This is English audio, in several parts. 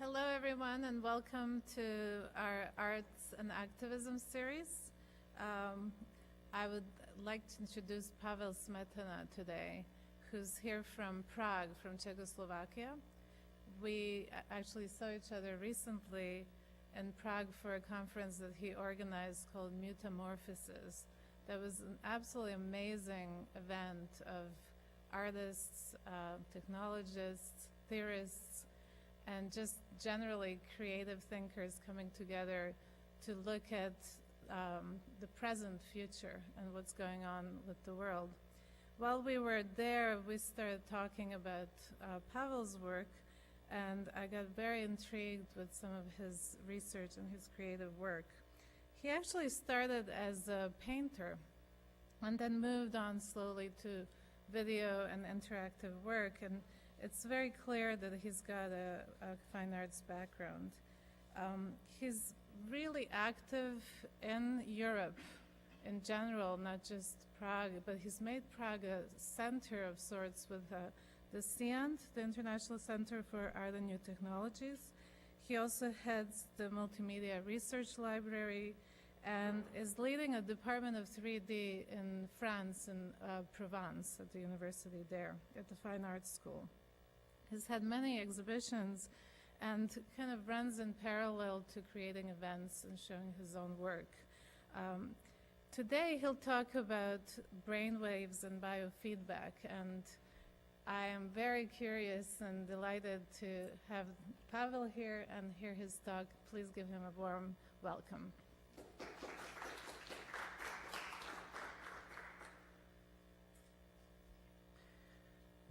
Hello, everyone, and welcome to our Arts and Activism series. I would like to introduce Pavel Smetana today, who's here from Prague, from Czechoslovakia. We actually saw each other recently in Prague for a conference that he organized called Metamorphosis. That was an absolutely amazing event of artists, technologists, theorists, and just generally creative thinkers coming together to look at the present future and what's going on with the world. While we were there, we started talking about Pavel's work, and I got very intrigued with some of his research and his creative work. He actually started as a painter and then moved on slowly to video and interactive work, and it's very clear that he's got a fine arts background. He's really active in Europe in general, not just Prague, but he's made Prague a center of sorts with the CIANT, the International Center for Art and New Technologies. He also heads the Multimedia Research Library and is leading a department of 3D in France, in Provence, at the university there, at the Fine Arts School. He's had many exhibitions and kind of runs in parallel to creating events and showing his own work. Today he'll talk about brainwaves and biofeedback, and I am very curious and delighted to have Pavel here and hear his talk. Please give him a warm welcome.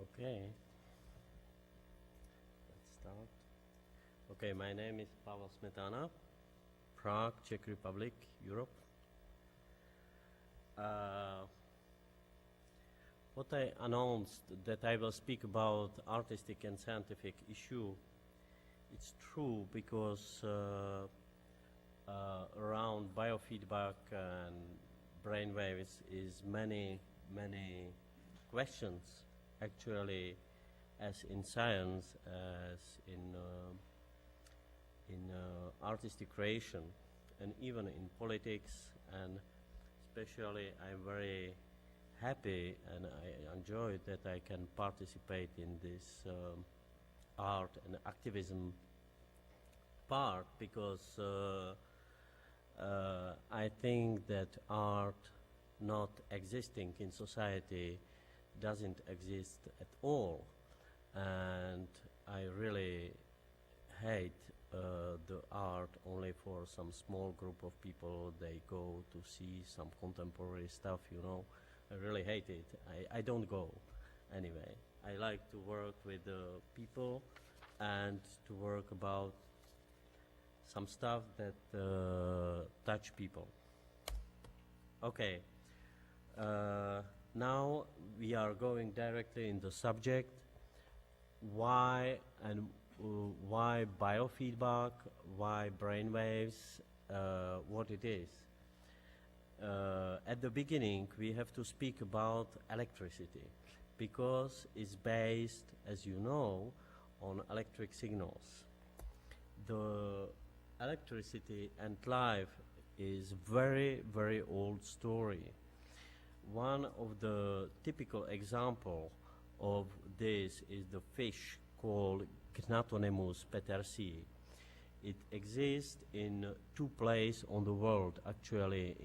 Okay. Okay, my name is Pavel Smetana, Prague, Czech Republic, Europe. What I announced that I will speak about artistic and scientific issue, it's true because around biofeedback and brainwaves is many questions, actually, as in science, as in artistic creation, and even in politics. And especially I'm very happy and I enjoy that I can participate in this art and activism part, because I think that art not existing in society doesn't exist at all. And I really hate the art only for some small group of people. They go to see some contemporary stuff, you know. I really hate it. I don't go anyway. I like to work with people and to work about some stuff that touch people. Okay. Now we are going directly in the subject. Why biofeedback, why brainwaves, what it is. At the beginning, we have to speak about electricity, because it's based, as you know, on electric signals. The electricity and life is very, very old story. One of the typical example of this is the fish called Gnatonemus petersii. It exists in two places on the world, actually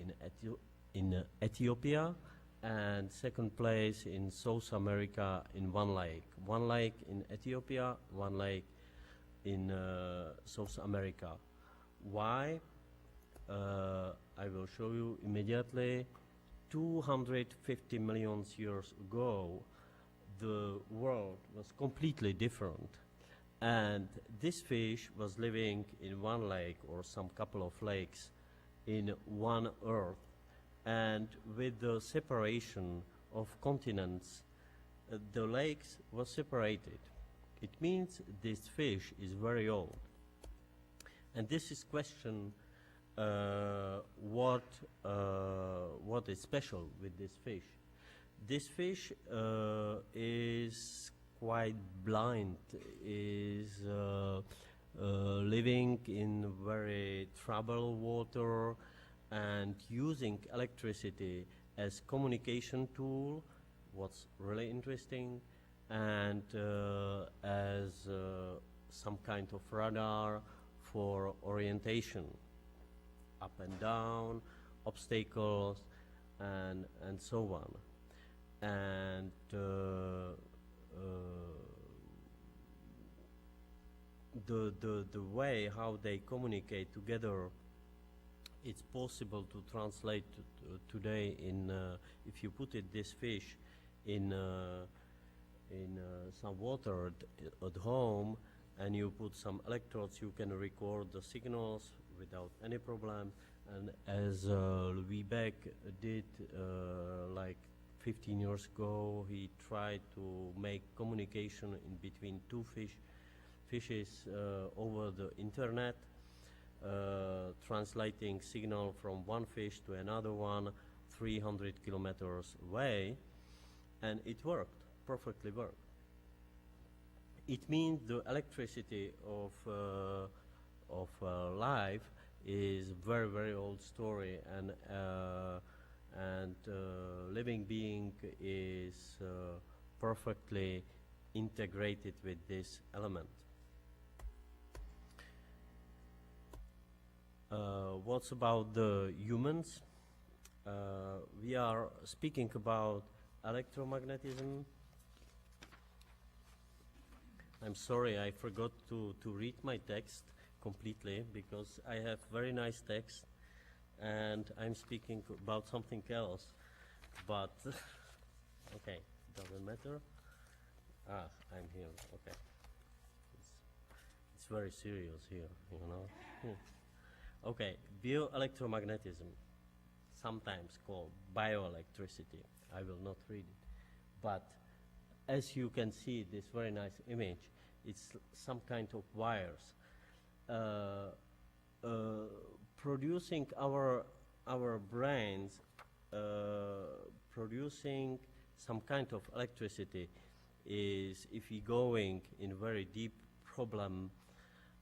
in Ethiopia, and second place in South America in one lake. One lake in Ethiopia, one lake in South America. Why? I will show you immediately. 250 million years ago, the world was completely different. And this fish was living in one lake or some couple of lakes in one earth. And with the separation of continents, the lakes were separated. It means this fish is very old. And this is question what is special with this fish. This fish is quite blind, is living in very troubled water and using electricity as communication tool, what's really interesting, and as some kind of radar for orientation, up and down, obstacles, and so on. And the way how they communicate together, it's possible to translate today in if you put this fish in some water at home and you put some electrodes, you can record the signals without any problem. And as Louis Beck did like 15 years ago, he tried to make communication in between two fishes over the internet, translating signal from one fish to another one 300 kilometers away, and it worked, perfectly worked. It means the electricity of life is very, very old story, and living being is perfectly integrated with this element. What's about the humans? We are speaking about electromagnetism. I'm sorry, I forgot to read my text completely because I have very nice text and I'm speaking about something else, but okay, doesn't matter. I'm here, okay. It's very serious here, you know. Okay, bioelectromagnetism, sometimes called bioelectricity. I will not read it, but as you can see, this very nice image, it's some kind of wires producing our brains, producing some kind of electricity. Is if we going in very deep problem,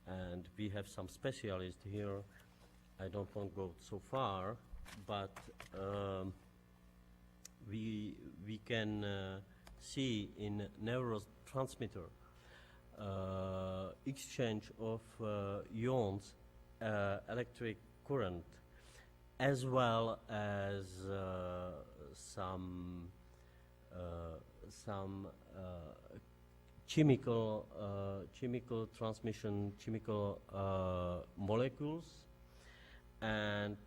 and we have some specialists here. I don't want to go so far, but we can see in neurotransmitter exchange of ions, electric current, as well as some chemical transmission, chemical molecules. And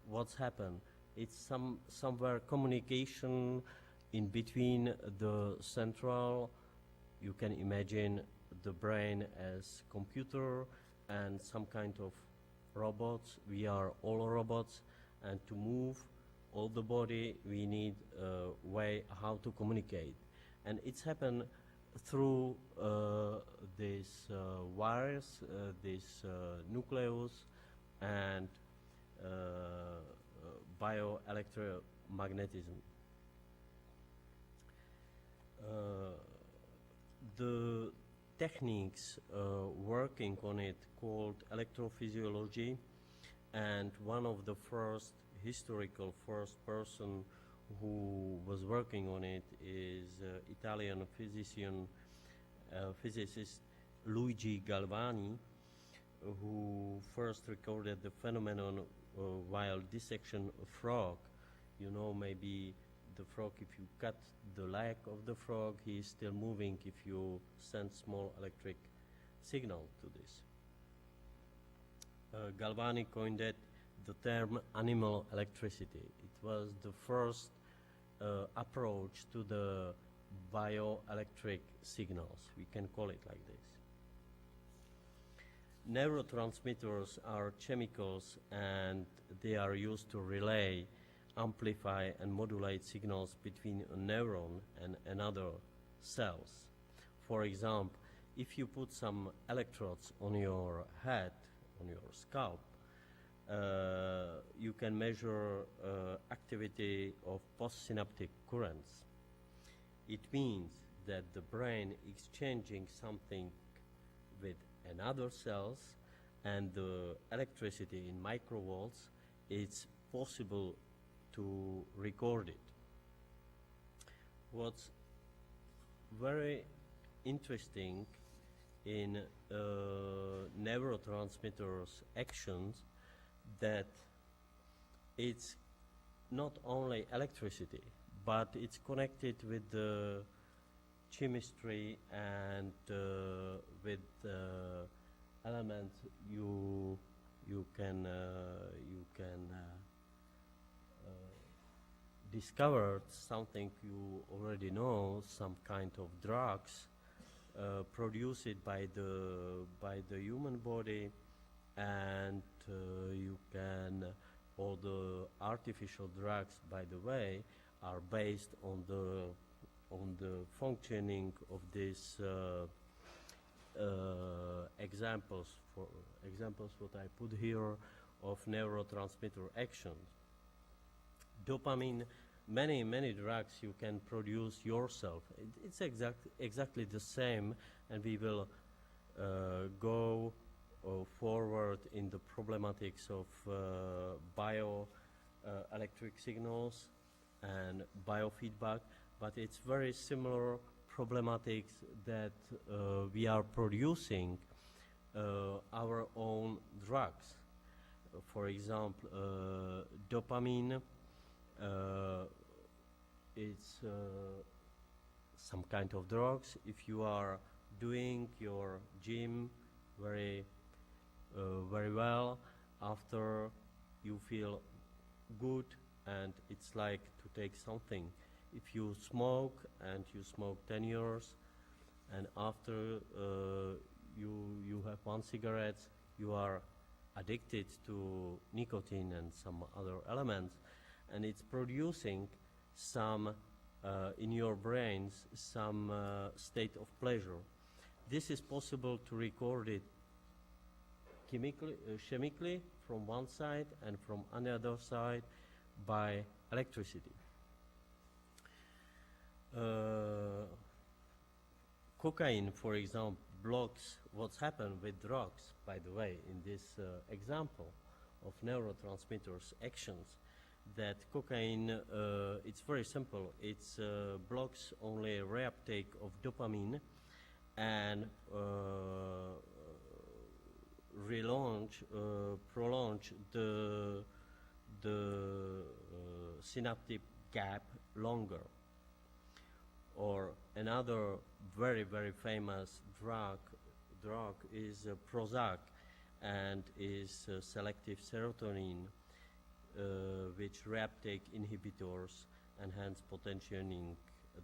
what's happened? It's somewhere communication in between the central. You can imagine the brain as computer and some kind of robots. We are all robots, and to move all the body, we need a way how to communicate. And it's happened through these wires, this nucleus, and bioelectromagnetism. The techniques working on it called electrophysiology, and one of the first person who was working on it is Italian physicist Luigi Galvani, who first recorded the phenomenon while dissection a frog. You know, maybe the frog, if you cut the leg of the frog, he is still moving if you send small electric signal to this. Galvani coined it the term animal electricity. It was the first approach to the bioelectric signals. We can call it like this. Neurotransmitters are chemicals, and they are used to relay, amplify, and modulate signals between a neuron and another cells. For example, if you put some electrodes on your head, on your scalp, you can measure activity of postsynaptic currents. It means that the brain exchanging something with and other cells, and the electricity in microvolts, it's possible to record it. What's very interesting in neurotransmitters actions, that it's not only electricity, but it's connected with the chemistry and with elements you can discover something you already know, some kind of drugs produced by the human body, and you can, all the artificial drugs, by the way, are based on the functioning of these examples what I put here of neurotransmitter actions. Dopamine, many drugs you can produce yourself. It's exactly the same, and we will go forward in the problematics of electric signals and biofeedback, but it's very similar problematics that we are producing our own drugs. For example, dopamine, it's some kind of drugs. If you are doing your gym very well, after you feel good, and it's like to take something. If you smoke, and you smoke 10 years, and after you have one cigarette, you are addicted to nicotine and some other elements, and it's producing some in your brains some state of pleasure. This is possible to record it chemically from one side, and from another side by electricity. Cocaine, for example, blocks what's happened with drugs, by the way, in this example of neurotransmitters actions, that cocaine, it's very simple. It blocks only reuptake of dopamine and prolong the synaptic gap longer. Or another very famous drug is Prozac, and is selective serotonin, which reuptake inhibitors, and hence potentiating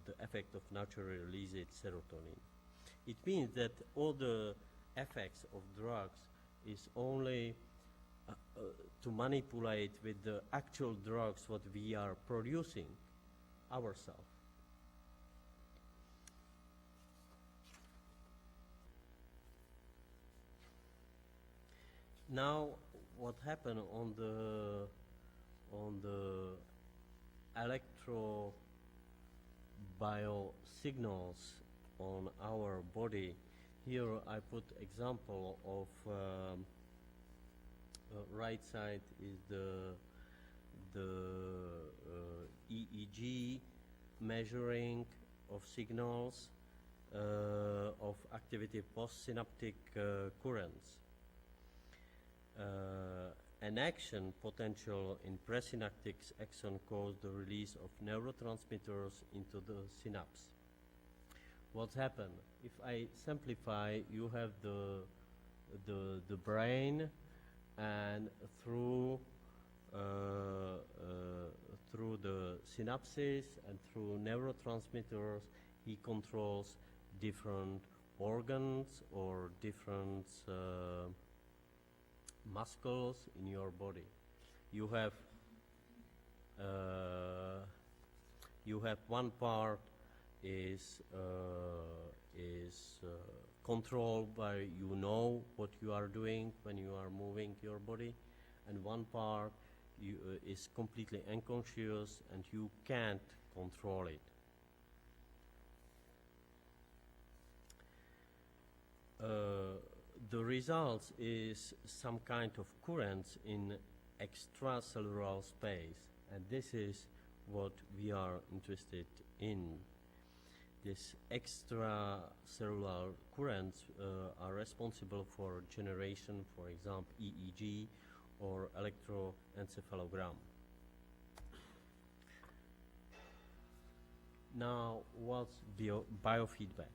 the effect of naturally released serotonin. It means that all the effects of drugs is only to manipulate with the actual drugs what we are producing ourselves. Now, what happened on the electro-bio-signals on our body? Here I put example of right side is the EEG measuring of signals of activity postsynaptic currents. An action potential in presynaptic axon causes the release of neurotransmitters into the synapse. What happened? If I simplify, you have the brain, and through the synapses and through neurotransmitters, he controls different organs or different muscles in your body. You have one part is controlled by, you know what you are doing when you are moving your body, and one part is completely unconscious and you can't control it. the result is some kind of currents in extracellular space, and this is what we are interested in. These extracellular currents are responsible for generation, for example, EEG or electroencephalogram. Now, what's biofeedback?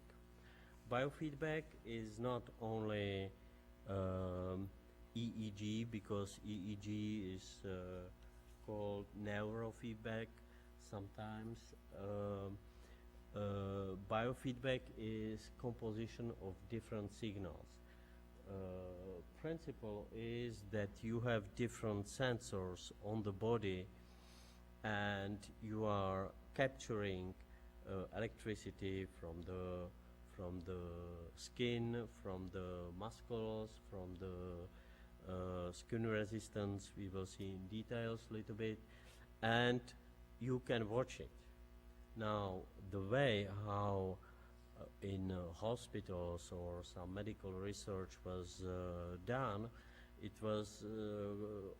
Biofeedback is not only EEG, because EEG is called neurofeedback sometimes. Biofeedback is composition of different signals. Principle is that you have different sensors on the body, and you are capturing electricity from the skin, from the muscles, from the skin resistance. We will see in details a little bit, and you can watch it. Now, the way how in hospitals or some medical research was done, it was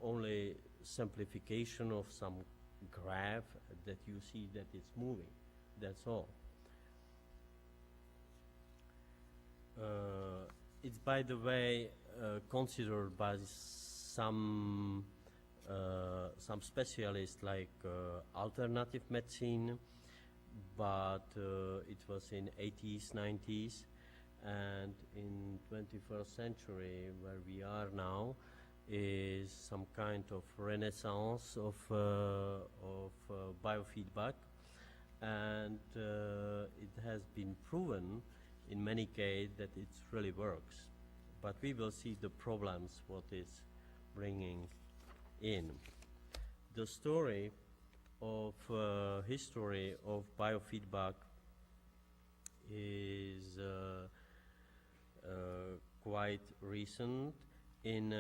only simplification of some graph that you see that it's moving. That's all. It's, by the way, considered by some specialists like alternative medicine, but it was in 80s, 90s, and in 21st century, where we are now, is some kind of renaissance of biofeedback, and it has been proven in many cases that it really works. But we will see the problems what is bringing in. The story of history of biofeedback is quite recent. In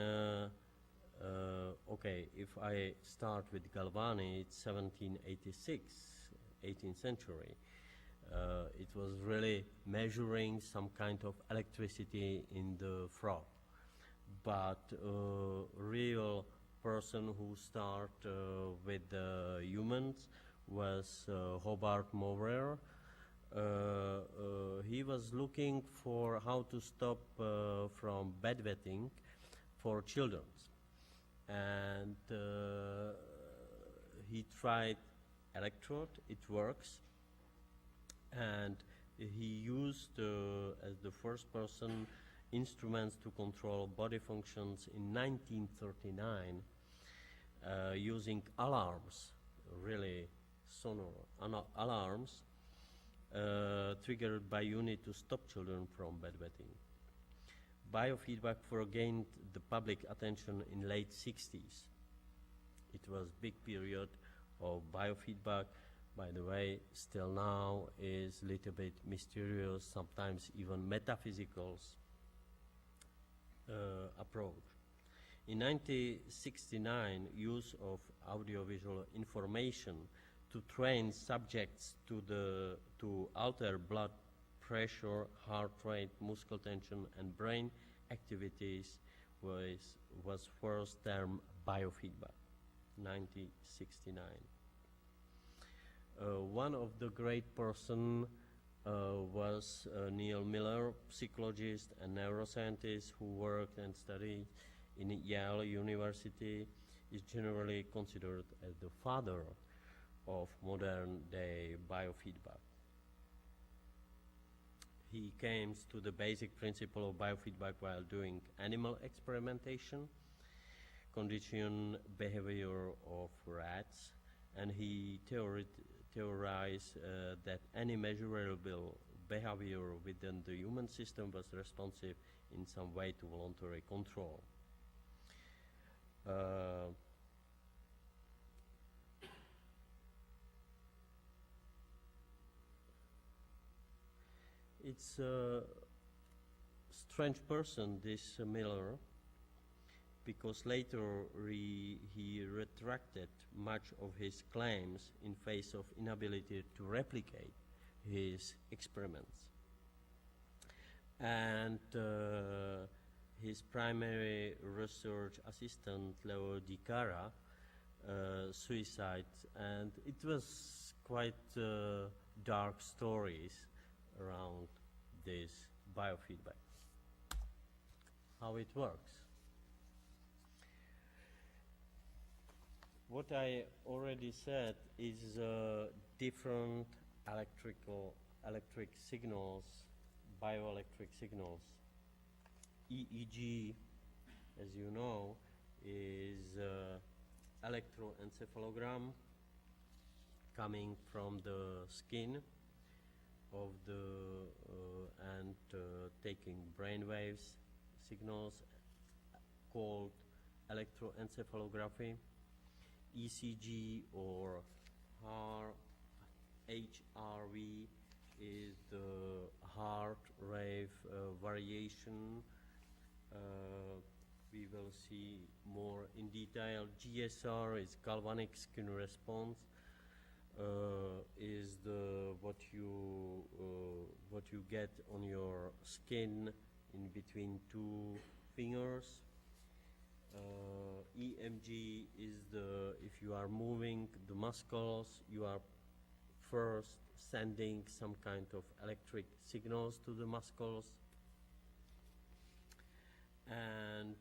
okay, if I start with Galvanic, it's 1786, 18th century. It was really measuring some kind of electricity in the frog, but real person who start with humans was Hobart Mowrer. He was looking for how to stop from bedwetting for children, and he tried electrode. It works, and he used as the first person instruments to control body functions in 1939 using alarms, really sonor alarms triggered by unit to stop children from bedwetting. Biofeedback gained the public attention in late 60s. It was big period of biofeedback. By the way, still now is a little bit mysterious, sometimes even metaphysical approach. In 1969, use of audiovisual information to train subjects to alter blood pressure, heart rate, muscle tension, and brain activities was first term biofeedback, 1969. One of the great person was Neil Miller, psychologist and neuroscientist who worked and studied in Yale University, is generally considered as the father of modern day biofeedback. He came to the basic principle of biofeedback while doing animal experimentation, conditioned behavior of rats, and he theorized that any measurable behavior within the human system was responsive in some way to voluntary control. It's a strange person, this Miller, because later he retracted much of his claims in face of inability to replicate his experiments. And his primary research assistant, Leo Di Cara, suicide, and it was quite dark stories around this biofeedback, how it works. What I already said is different electric signals, bioelectric signals. EEG, as you know, is electroencephalogram coming from the skin of the and taking brainwaves signals called electroencephalography. ECG or HRV is the heart rate variation. We will see more in detail. GSR is galvanic skin response. Is the what you get on your skin in between two fingers. EMG is the if you are moving the muscles, you are first sending some kind of electric signals to the muscles, and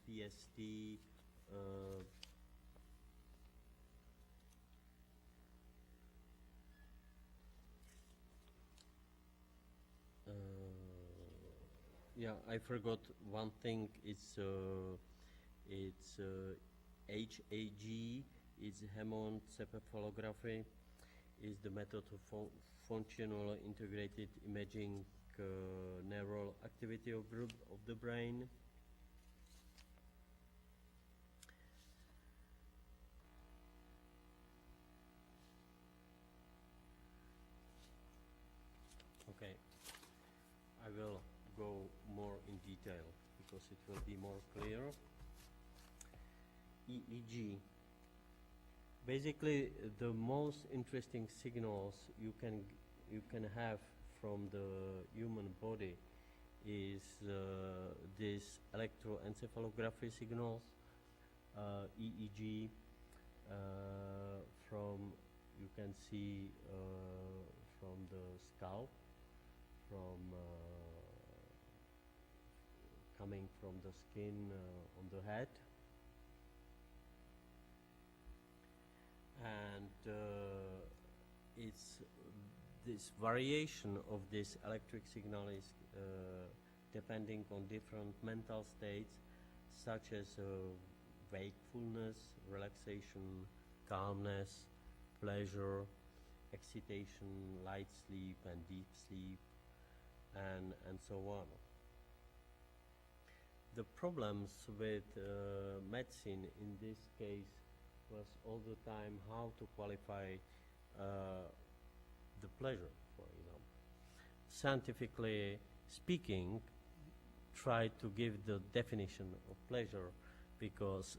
PST. Yeah, I forgot one thing. It's HAG. It's hematoencephalography. Is the method of functional integrated imaging neural activity of the brain. Okay, I will go more in detail because it will be more clear. EEG. Basically, the most interesting signals you can have from the human body is this electroencephalography signals, EEG, from you can see from the scalp, from coming from the skin on the head, and it's this variation of this electric signal is depending on different mental states, such as wakefulness, relaxation, calmness, pleasure, excitation, light sleep and deep sleep, and so on. The problems with medicine in this case was all the time how to qualify the pleasure, for example. Scientifically speaking, try to give the definition of pleasure, because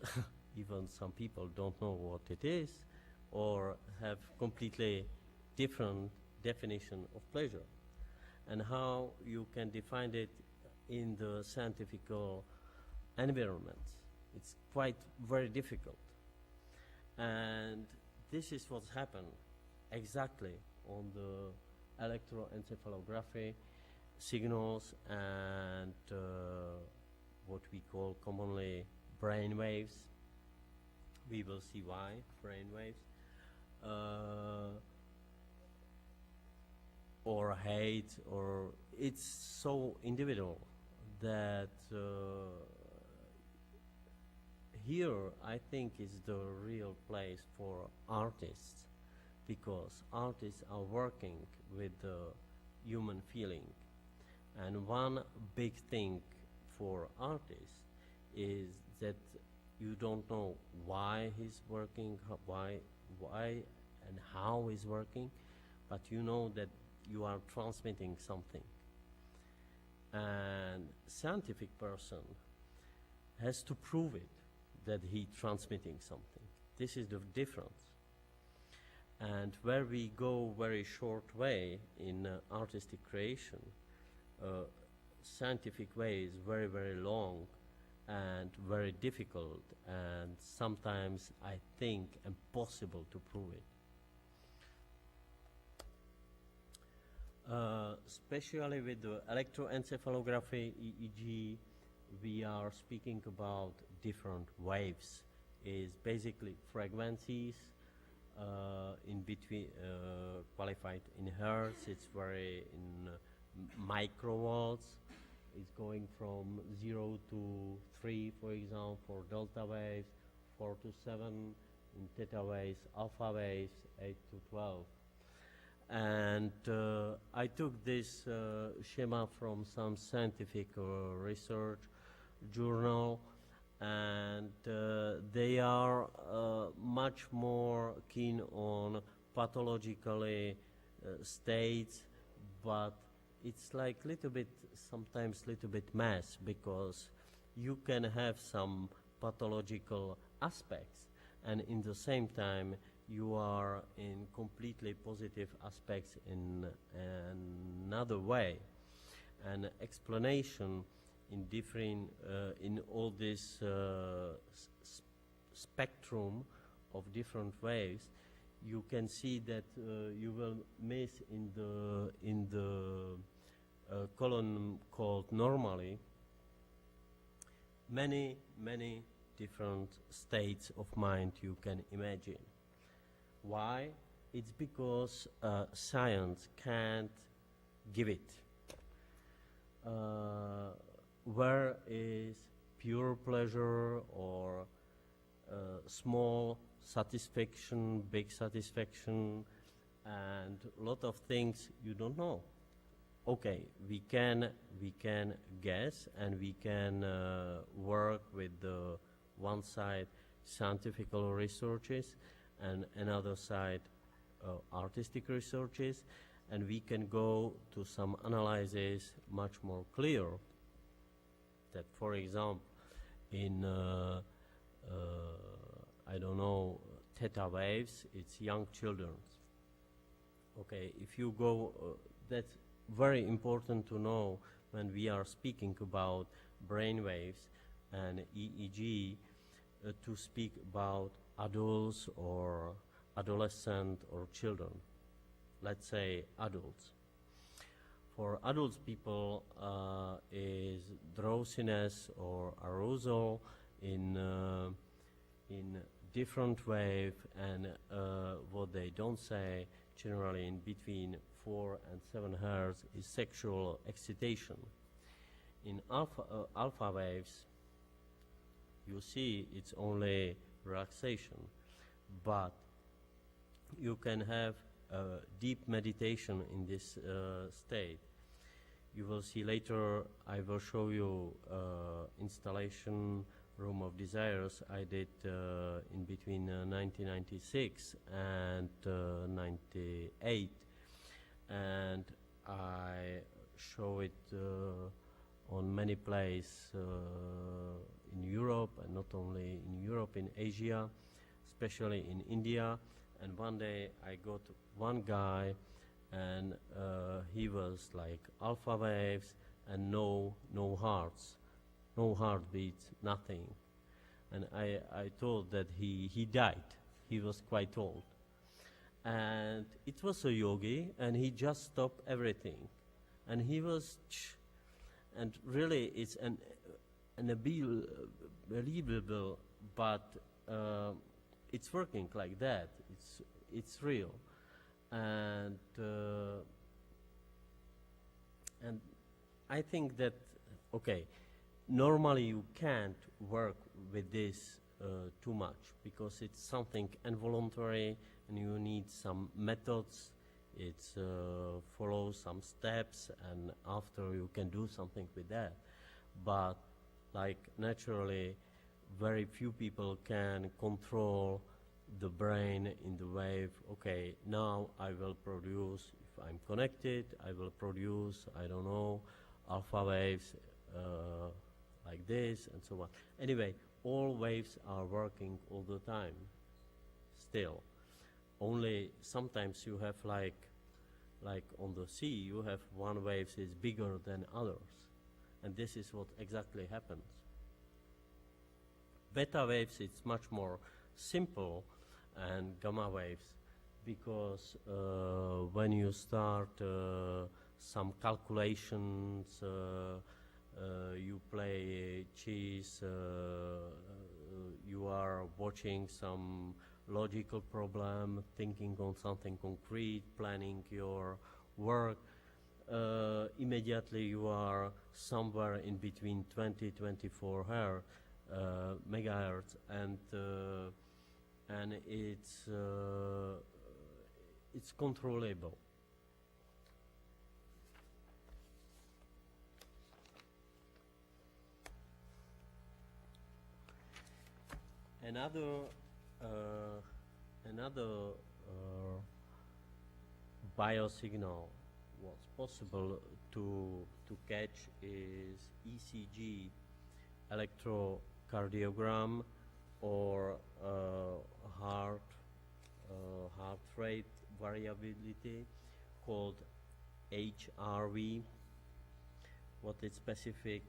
even some people don't know what it is or have completely different definition of pleasure, and how you can define it in the scientific environment. It's quite very difficult, and this is what's happened exactly on the electroencephalography signals and what we call commonly brain waves. We will see why brain waves, or hate, or it's so individual that here I think is the real place for artists, because artists are working with the human feeling, and one big thing for artists is that you don't know why he's working, why and how he's working, but you know that you are transmitting something. And scientific person has to prove it, that he transmitting something. This is the difference. And where we go very short way in artistic creation, scientific way is very, very long and very difficult, and sometimes I think impossible to prove it. Especially with the electroencephalography, EEG, we are speaking about different waves. Is basically frequencies in between, qualified in hertz. It's very in microvolts. It's going from 0 to 3, for example, for delta waves, 4 to 7 in theta waves, alpha waves, 8 to 12. And I took this schema from some scientific research journal, and they are much more keen on pathologically states, but it's like little bit, sometimes little bit mess, because you can have some pathological aspects, and in the same time you are in completely positive aspects in another way. An explanation in different, in all this spectrum of different waves, you can see that you will miss in the column called normally many different states of mind you can imagine. Why? It's because science can't give it. Where is pure pleasure or small satisfaction, big satisfaction, and a lot of things you don't know. Okay, we can guess, and we can work with the one side scientific researches and another side artistic researches, and we can go to some analysis much more clear that, for example, in I don't know, theta waves, it's young children. Okay, if you go, that's very important to know when we are speaking about brainwaves and EEG, to speak about adults or adolescent or children. Let's say adults. For adults people is drowsiness or arousal in different wave, and what they don't say generally in between 4 and 7 hertz is sexual excitation. In alpha waves, you see it's only relaxation, but you can have deep meditation in this state. You will see later, I will show you installation Room of Desires I did in between 1996 and 98, and I show it on many places in Europe, and not only in Europe, in Asia, especially in India. And one day I got one guy, and he was like alpha waves and no hearts, no heartbeats, nothing. And I told that he died. He was quite old. And it was a yogi, and he just stopped everything. And he was, and really it's an unbelievable, but it's working like that. It's real. And I think that, okay, normally you can't work with this too much, because it's something involuntary, and you need some methods. It's follow some steps, and after you can do something with that. But like naturally, very few people can control the brain in the wave. Okay, now I will produce, if I'm connected, I will produce, I don't know, alpha waves like this and so on. Anyway, all waves are working all the time still. Only sometimes you have like on the sea, you have one wave is bigger than others. And this is what exactly happens. Beta waves, it's much more simple, and gamma waves, because when you start some calculations, you play chess, you are watching some logical problem, thinking on something concrete, planning your work, immediately you are somewhere in between 20-24 megahertz, and it's controllable. Another biosignal what's possible to catch is ECG, electrocardiogram, or heart rate variability, called HRV. What is specific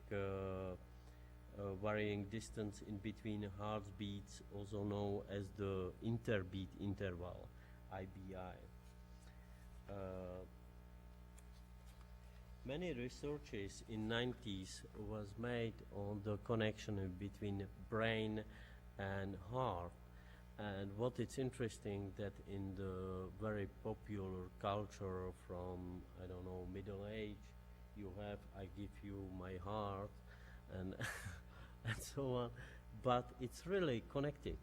varying distance in between heartbeats, also known as the interbeat interval, IBI. Many researches in 90s was made on the connection between brain and heart, and what is interesting that in the very popular culture from, I don't know, middle age, you have I give you my heart and and so on, but it's really connected.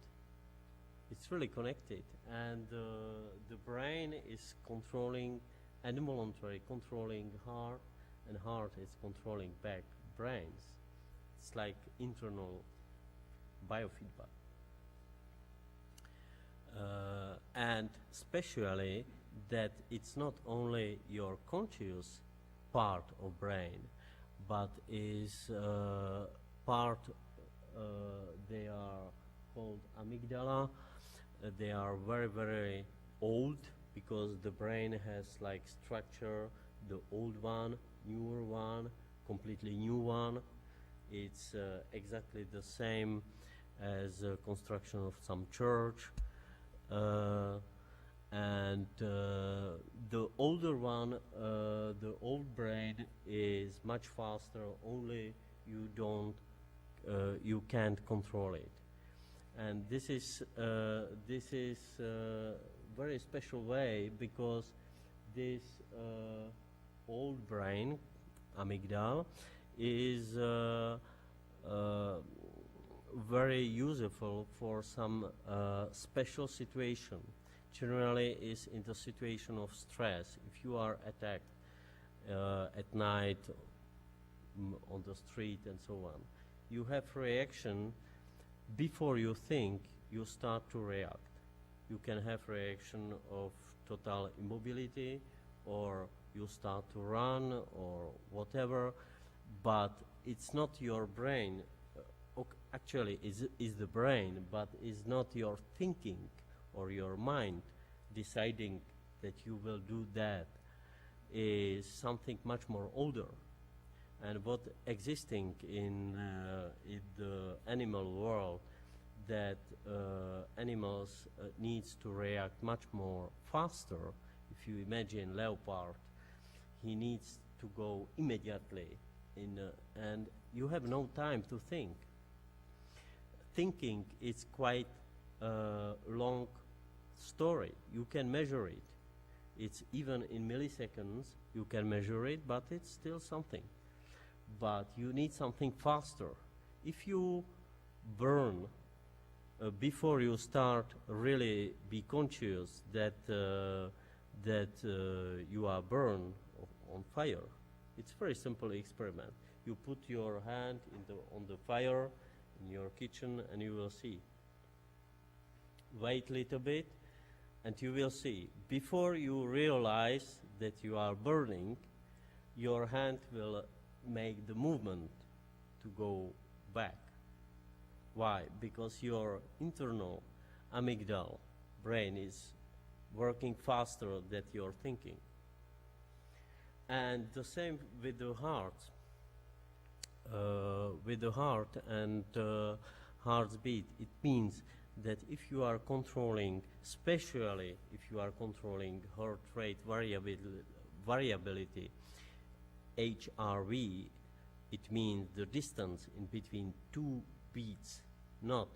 It's really connected, and the brain is controlling, involuntary controlling heart, and heart is controlling back brains. It's like internal biofeedback. And especially that it's not only your conscious part of brain, but is part, they are called amygdala. They are very, very old, because the brain has like structure, the old one, newer one, completely new one. It's exactly the same as construction of some church. And the older one, the old brain is much faster, only you can't control it. And this is very special way, because this old brain, amygdala, is very useful for some special situation. Generally is in the situation of stress. If you are attacked at night on the street and so on, you have reaction. Before you think, you start to react. You can have reaction of total immobility, or you start to run, or whatever, but it's not your brain. Actually, is the brain, but is not your thinking or your mind deciding that you will do that. Is something much more older. And what existing in the animal world, that animals needs to react much more faster. If you imagine leopard, he needs to go immediately and you have no time to think. Thinking is quite a long story. You can measure it. It's even in milliseconds you can measure it, but it's still something. But you need something faster. If you burn before you start really be conscious that you are burned on fire, it's very simple experiment. You put your hand on the fire in your kitchen and you will see. Wait a little bit and you will see. Before you realize that you are burning, your hand will make the movement to go back. Why? Because your internal amygdala brain is working faster than your thinking. And the same with the heart. with the heart and heart's beat. It means that if you are controlling, especially if you are controlling heart rate variability, HRV, it means the distance in between two beats, not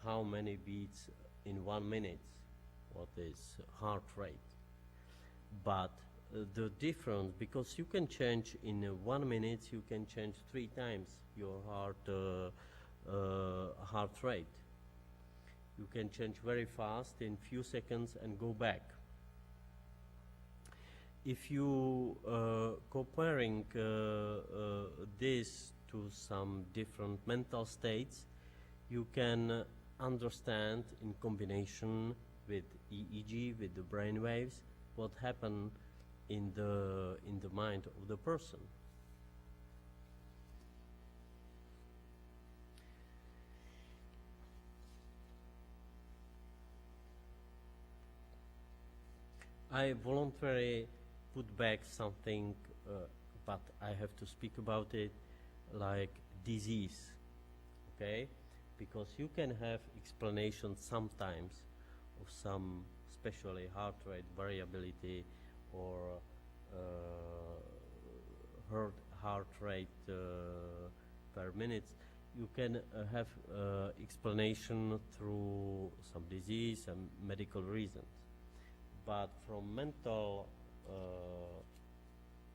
how many beats in 1 minute, what is heart rate, but the difference, because you can change in 1 minute, you can change 3 times your heart rate. You can change very fast in few seconds and go back. If you comparing this to some different mental states, you can understand in combination with EEG, with the brainwaves, what happened in the mind of the person. I voluntarily put back something, but I have to speak about it, like disease, okay? Because you can have explanations sometimes of some, especially heart rate variability or heart rate per minute. You can have explanation through some disease and medical reasons. But from mental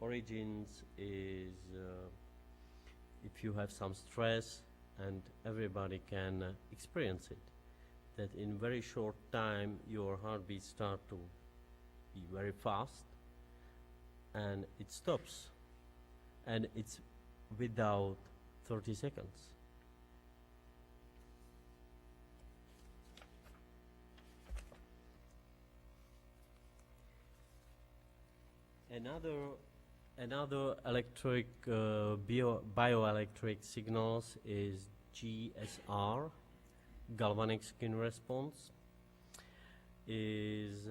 origins is if you have some stress, and everybody can experience it, that in very short time your heartbeat start to be very fast and it stops, and it's without 30 seconds. Another electric bioelectric signals is GSR, Galvanic skin response, is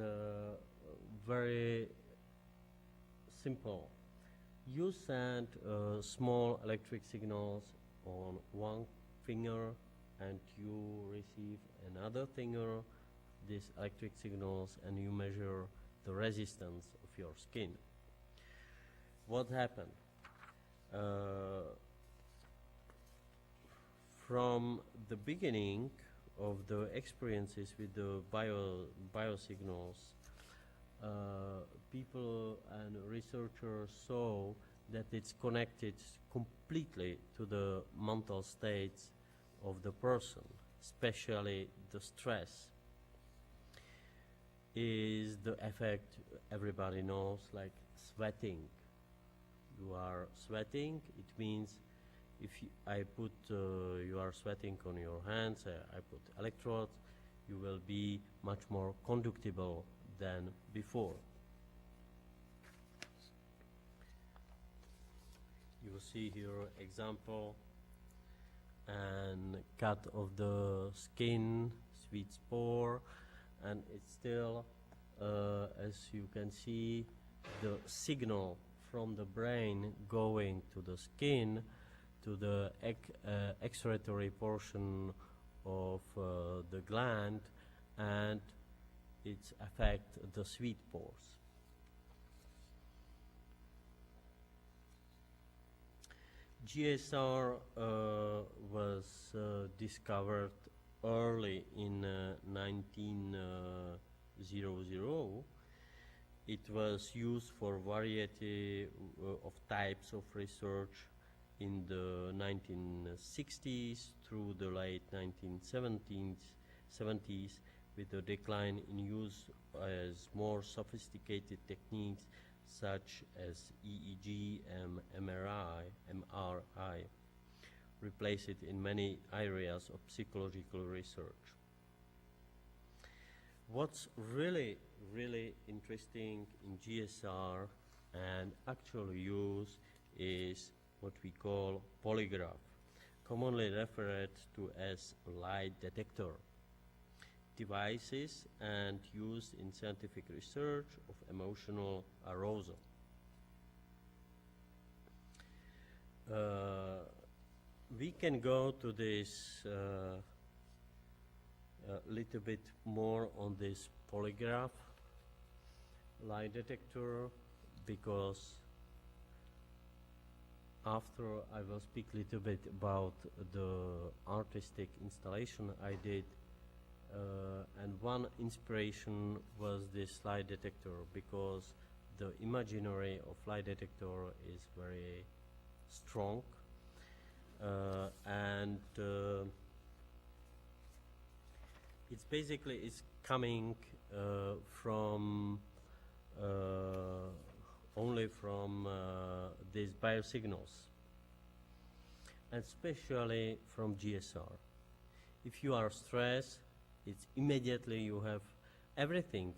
very simple. You send small electric signals on one finger and you receive another finger, these electric signals, and you measure the resistance of your skin. What happened? From the beginning of the experiences with the biosignals, people and researchers saw that it's connected completely to the mental states of the person, especially the stress. Is the effect everybody knows, like sweating. You are sweating, it means if I put, you are sweating on your hands, I put electrodes, you will be much more conductible than before. You see here example and cut of the skin, sweet spore, and it's still, as you can see, the signal from the brain going to the skin, to the excretory portion of the gland, and it affects the sweet pores. GSR was discovered early in 1900. It was used for variety of types of research in the 1960s through the late 1970s, with a decline in use as more sophisticated techniques such as EEG and MRI replace it in many areas of psychological research. What's really interesting in GSR and actual use is what we call polygraph, commonly referred to as lie detector devices and used in scientific research of emotional arousal. We can go to this little bit more on this polygraph lie detector, because after I will speak a little bit about the artistic installation I did, and one inspiration was this lie detector, because the imaginary of lie detector is very strong, and it's basically coming from only from these biosignals, and especially from GSR. If you are stressed, it's immediately you have everything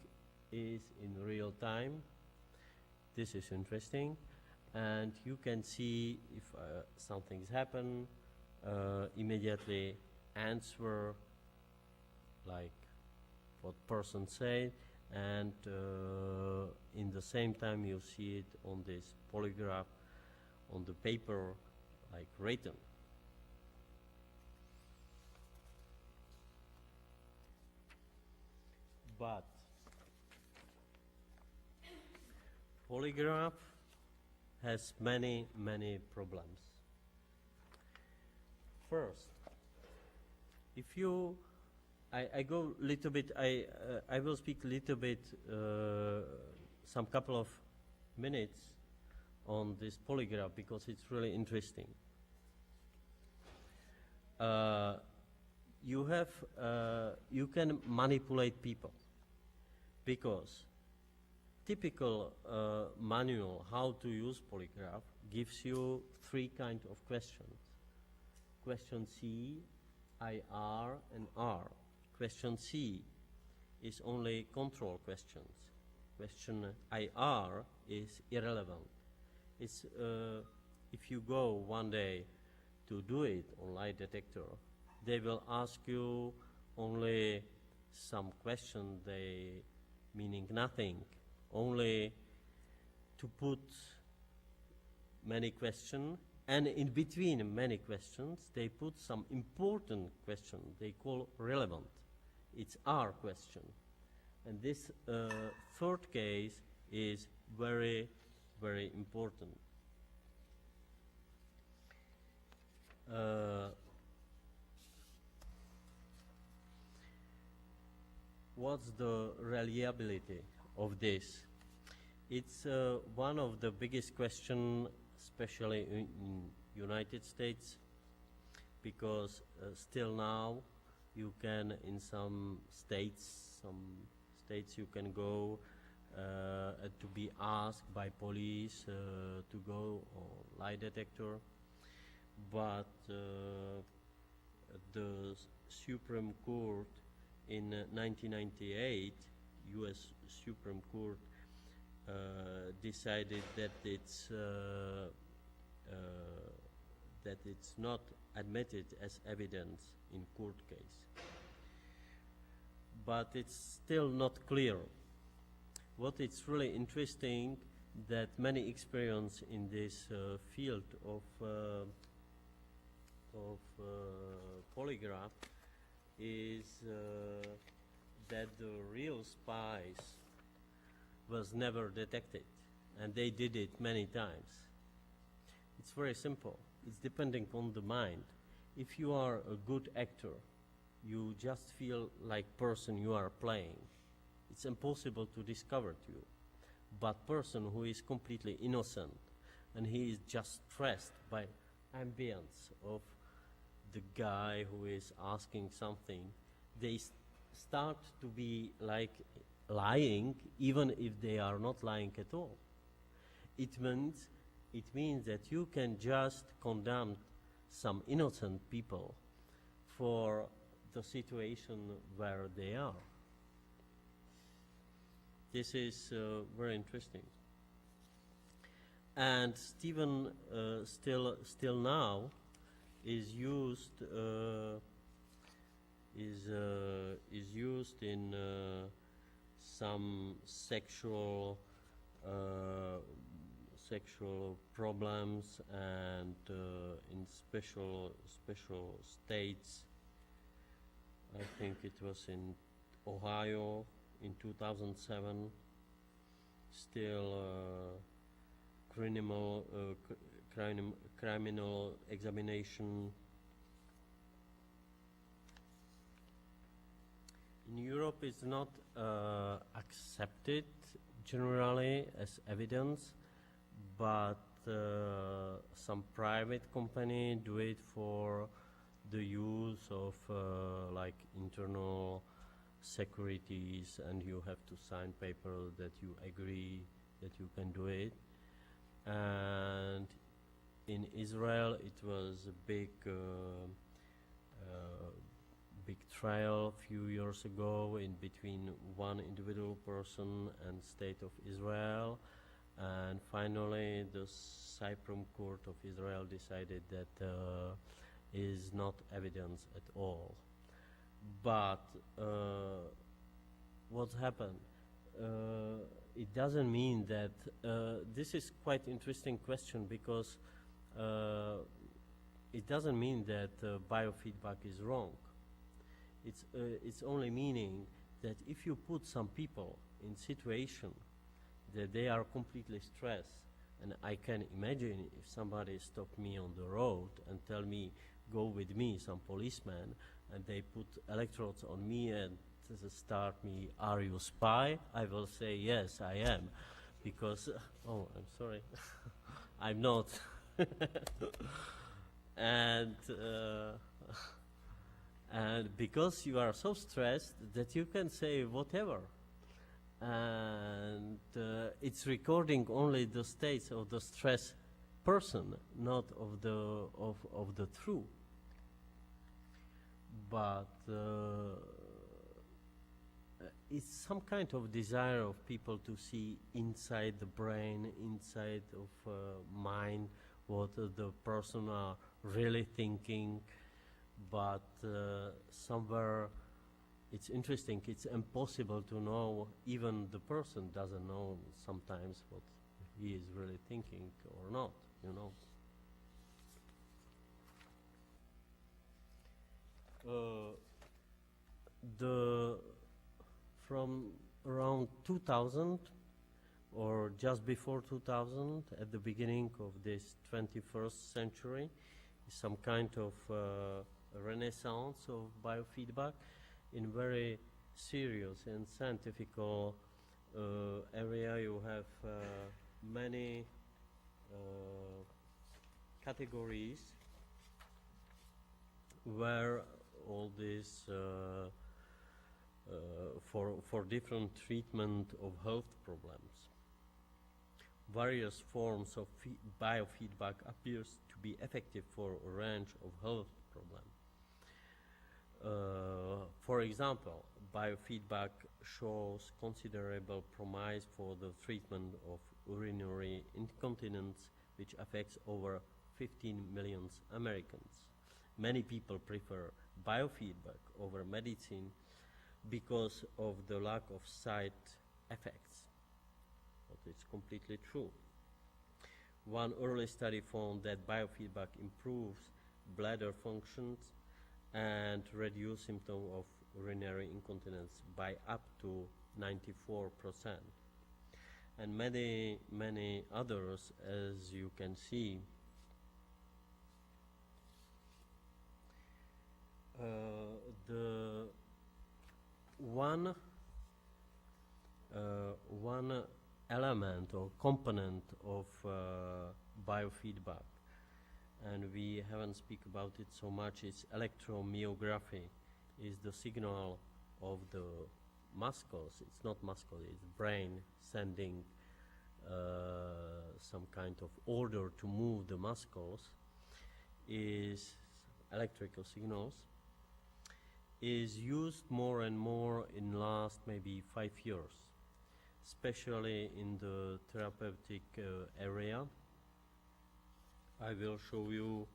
is in real time. This is interesting, and you can see if something's happened, immediately answer like what person said, and in the same time you see it on this polygraph on the paper like written. But polygraph has many problems. First, if you I go little bit. I will speak a little bit, some couple of minutes on this polygraph, because it's really interesting. You can manipulate people, because typical manual how to use polygraph gives you 3 kind of questions: question C, IR, and R. Question C is only control questions. Question IR is irrelevant. It's if you go one day to do it on lie detector, they will ask you only some question, they meaning nothing, only to put many questions, and in between many questions they put some important question they call relevant. It's our question. And this third case is very important. What's the reliability of this? It's one of the biggest questions, especially in United States, because still now you can, in some states you can go to be asked by police to go on lie detector, but the Supreme Court in 1998, U.S. Supreme Court decided that it's not admitted as evidence in court case. But it's still not clear. What is really interesting, that many experience in this field of polygraph is that the real spies was never detected, and they did it many times. It's very simple. It's depending on the mind. If you are a good actor, you just feel like person you are playing. It's impossible to discover to you. But person who is completely innocent and he is just stressed by ambience of the guy who is asking something, they start to be like lying, even if they are not lying at all. It means that you can just condemn some innocent people for the situation where they are. This is very interesting. And Stephen still now is used in some sexual problems, and in special states. I think it was in Ohio in 2007. Still criminal examination. In Europe, it's not accepted generally as evidence, but some private company do it for the use of like internal securities, and you have to sign paper that you agree that you can do it. And in Israel, it was a big trial a few years ago in between one individual person and State of Israel, and finally the Supreme Court of Israel decided that is not evidence at all. But what happened? It doesn't mean that this is quite interesting question, because it doesn't mean that biofeedback is wrong. It's only meaning that if you put some people in situation that they are completely stressed, and I can imagine if somebody stopped me on the road and tell me, go with me, some policeman, and they put electrodes on me and start me, are you spy? I will say, yes, I am, because, oh, I'm sorry, I'm not. And because you are so stressed that you can say whatever. And it's recording only the states of the stressed person, not of the truth. But it's some kind of desire of people to see inside the brain, inside of mind, what the person are really thinking. But somewhere it's interesting, it's impossible to know, even the person doesn't know sometimes what he is really thinking or not, you know. From around 2000 or just before 2000, at the beginning of this 21st century, some kind of renaissance of biofeedback in very serious and scientific area. You have many categories where all this for different treatment of health problems. Various forms of biofeedback appears to be effective for a range of health problems. For example, biofeedback shows considerable promise for the treatment of urinary incontinence, which affects over 15 million Americans. Many people prefer biofeedback over medicine because of the lack of side effects. But it's completely true. One early study found that biofeedback improves bladder functions and reduce symptoms of urinary incontinence by up to 94%. And many, many others, as you can see. The one element or component of biofeedback, and we haven't speak about it so much, is electromyography, is the signal of the muscles. It's not muscle, it's brain sending some kind of order to move the muscles, is electrical signals, is used more and more in last maybe 5 years, especially in the therapeutic area. I will show you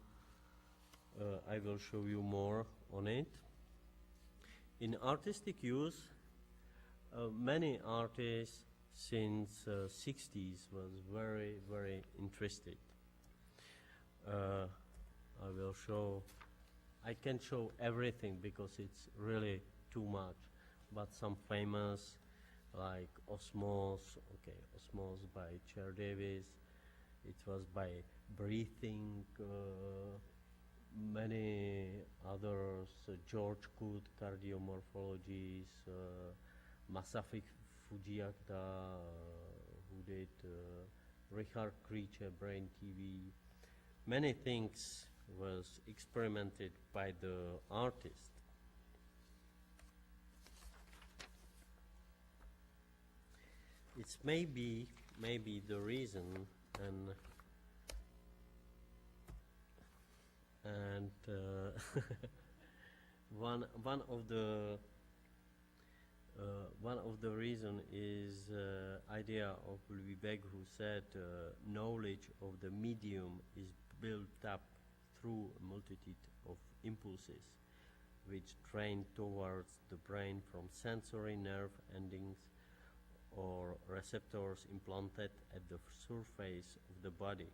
more on it. In artistic use, many artists since 60s was very, very interested. I will show, I can show everything because it's really too much, but some famous like Osmos, okay, Osmos by Chair Davis, it was by breathing, many others, George Coot, cardiomorphologies, Masafi Fujiyata, who did Richard Creature, Brain TV. Many things was experimented by the artist. It's maybe the reason, and one of the reason is idea of Louis Beck, who said knowledge of the medium is built up through a multitude of impulses which train towards the brain from sensory nerve endings or receptors implanted at the surface of the body.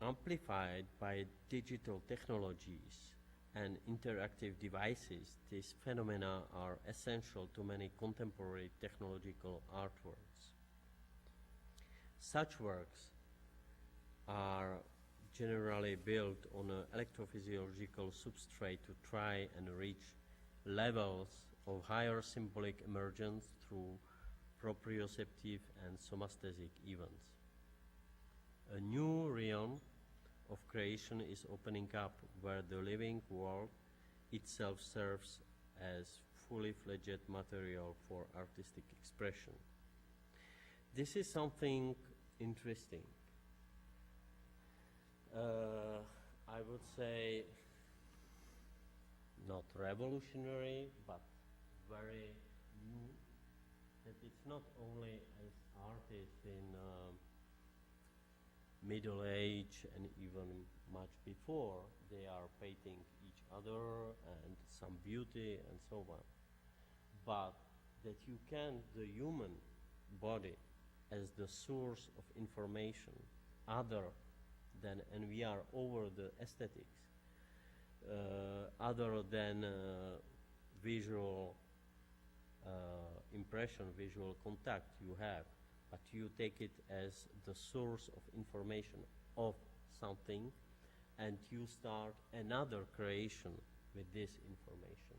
Amplified by digital technologies and interactive devices, these phenomena are essential to many contemporary technological artworks. Such works are generally built on an electrophysiological substrate to try and reach levels of higher symbolic emergence through proprioceptive and somasthetic events. A new realm of creation is opening up where the living world itself serves as fully fledged material for artistic expression. This is something interesting. I would say not revolutionary, but very new. That it's not only as artists in middle age and even much before, they are painting each other and some beauty and so on, but that you can, the human body as the source of information other than, and we are over the aesthetics, other than visual impression, visual contact you have, but you take it as the source of information of something, and you start another creation with this information.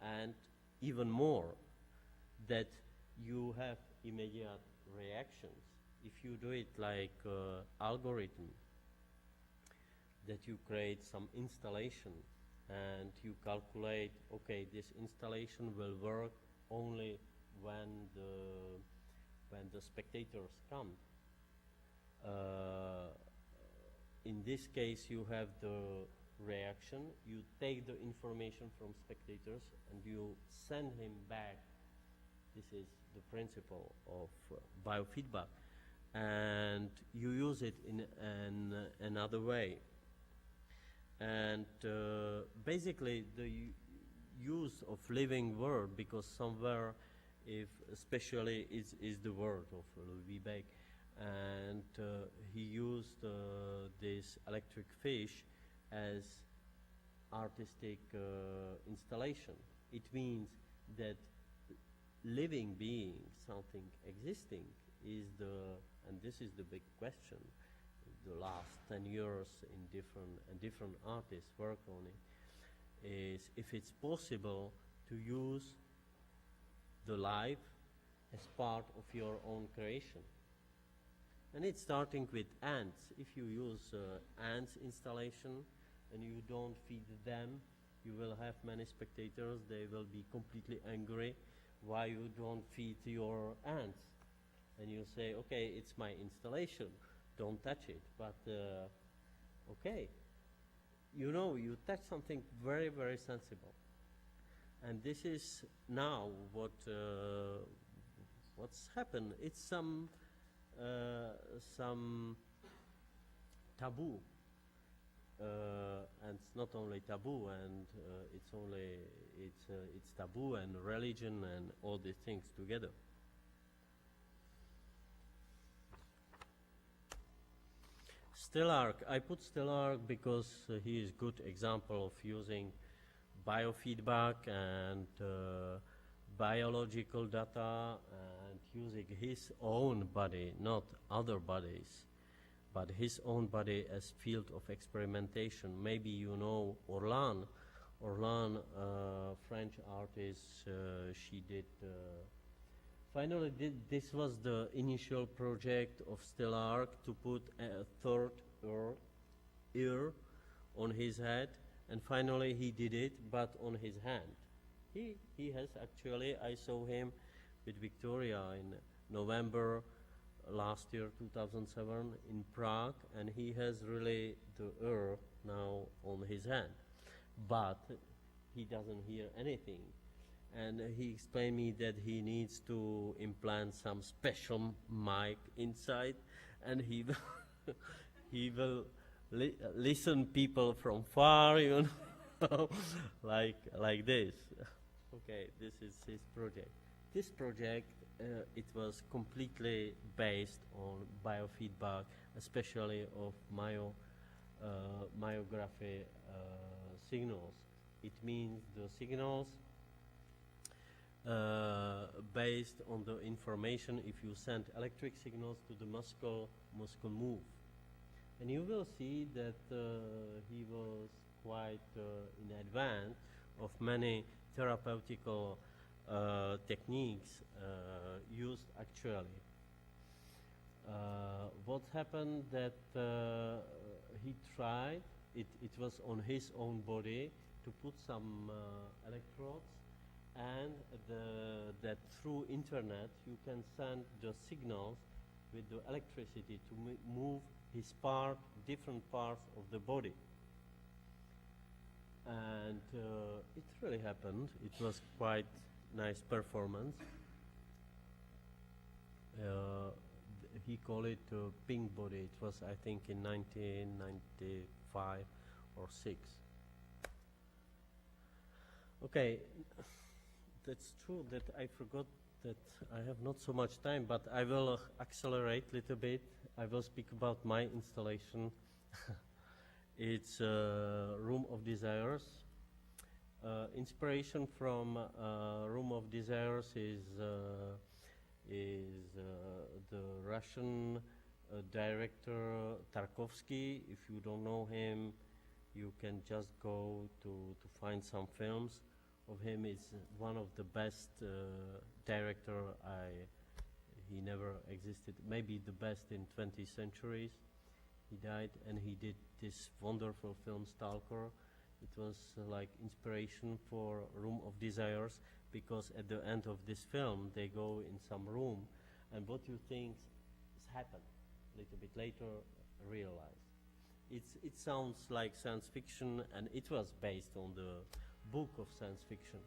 And even more, that you have immediate reactions. If you do it like algorithm, that you create some installation and you calculate, okay, this installation will work only when the spectators come. In this case, you have the reaction, you take the information from spectators and you send him back. This is the principle of biofeedback, and you use it in another way. And basically the use of living word, because somewhere, if especially is the word of Louis Beck, and he used this electric fish as artistic installation. It means that living being, something existing, is the, and this is the big question, the last 10 years in different artists work on it, is if it's possible to use the life as part of your own creation. And it's starting with ants. If you use ants installation and you don't feed them, you will have many spectators, they will be completely angry why you don't feed your ants. And you say, okay, it's my installation, don't touch it. But okay, you know, you touch something very, very sensible. And this is now what's happened. It's some taboo and it's not only taboo, and it's taboo and religion and all these things together. STELARC, I put STELARC because he is good example of using biofeedback and biological data and using his own body, not other bodies, but his own body as field of experimentation. Maybe you know Orlan, French artist, she did. Finally, this was the initial project of STELARC to put a third ear on his head, and finally he did it, but on his hand. He has actually, I saw him with Victoria in November last year, 2007, in Prague, and he has really the ear now on his hand, but he doesn't hear anything. And he explained me that he needs to implant some special mic inside, and he will, he will listen people from far, you know, like this. Okay, this is his project. This project, it was completely based on biofeedback, especially of myography signals. It means the signals based on the information. If you send electric signals to the muscle move. And you will see that he was quite in advance of many therapeutical techniques used actually. What happened that he tried, it was on his own body, to put some electrodes, and that through internet you can send the signals with the electricity to move his different parts of the body. And it really happened. It was quite nice performance. He called it Pink Body. It was, I think, in 1995 or 6. Okay, that's true that I forgot that I have not so much time, but I will accelerate a little bit. I will speak about my installation. It's Room of Desires. Inspiration from Room of Desires is the Russian director Tarkovsky. If you don't know him, you can just go to find some films of him. Is one of the best director. He never existed. Maybe the best in 20th centuries. He died, and he did this wonderful film Stalker. It was like inspiration for Room of Desires, because at the end of this film they go in some room, and what you think has happened a little bit later realize. It sounds like science fiction, and it was based on the book of science fiction,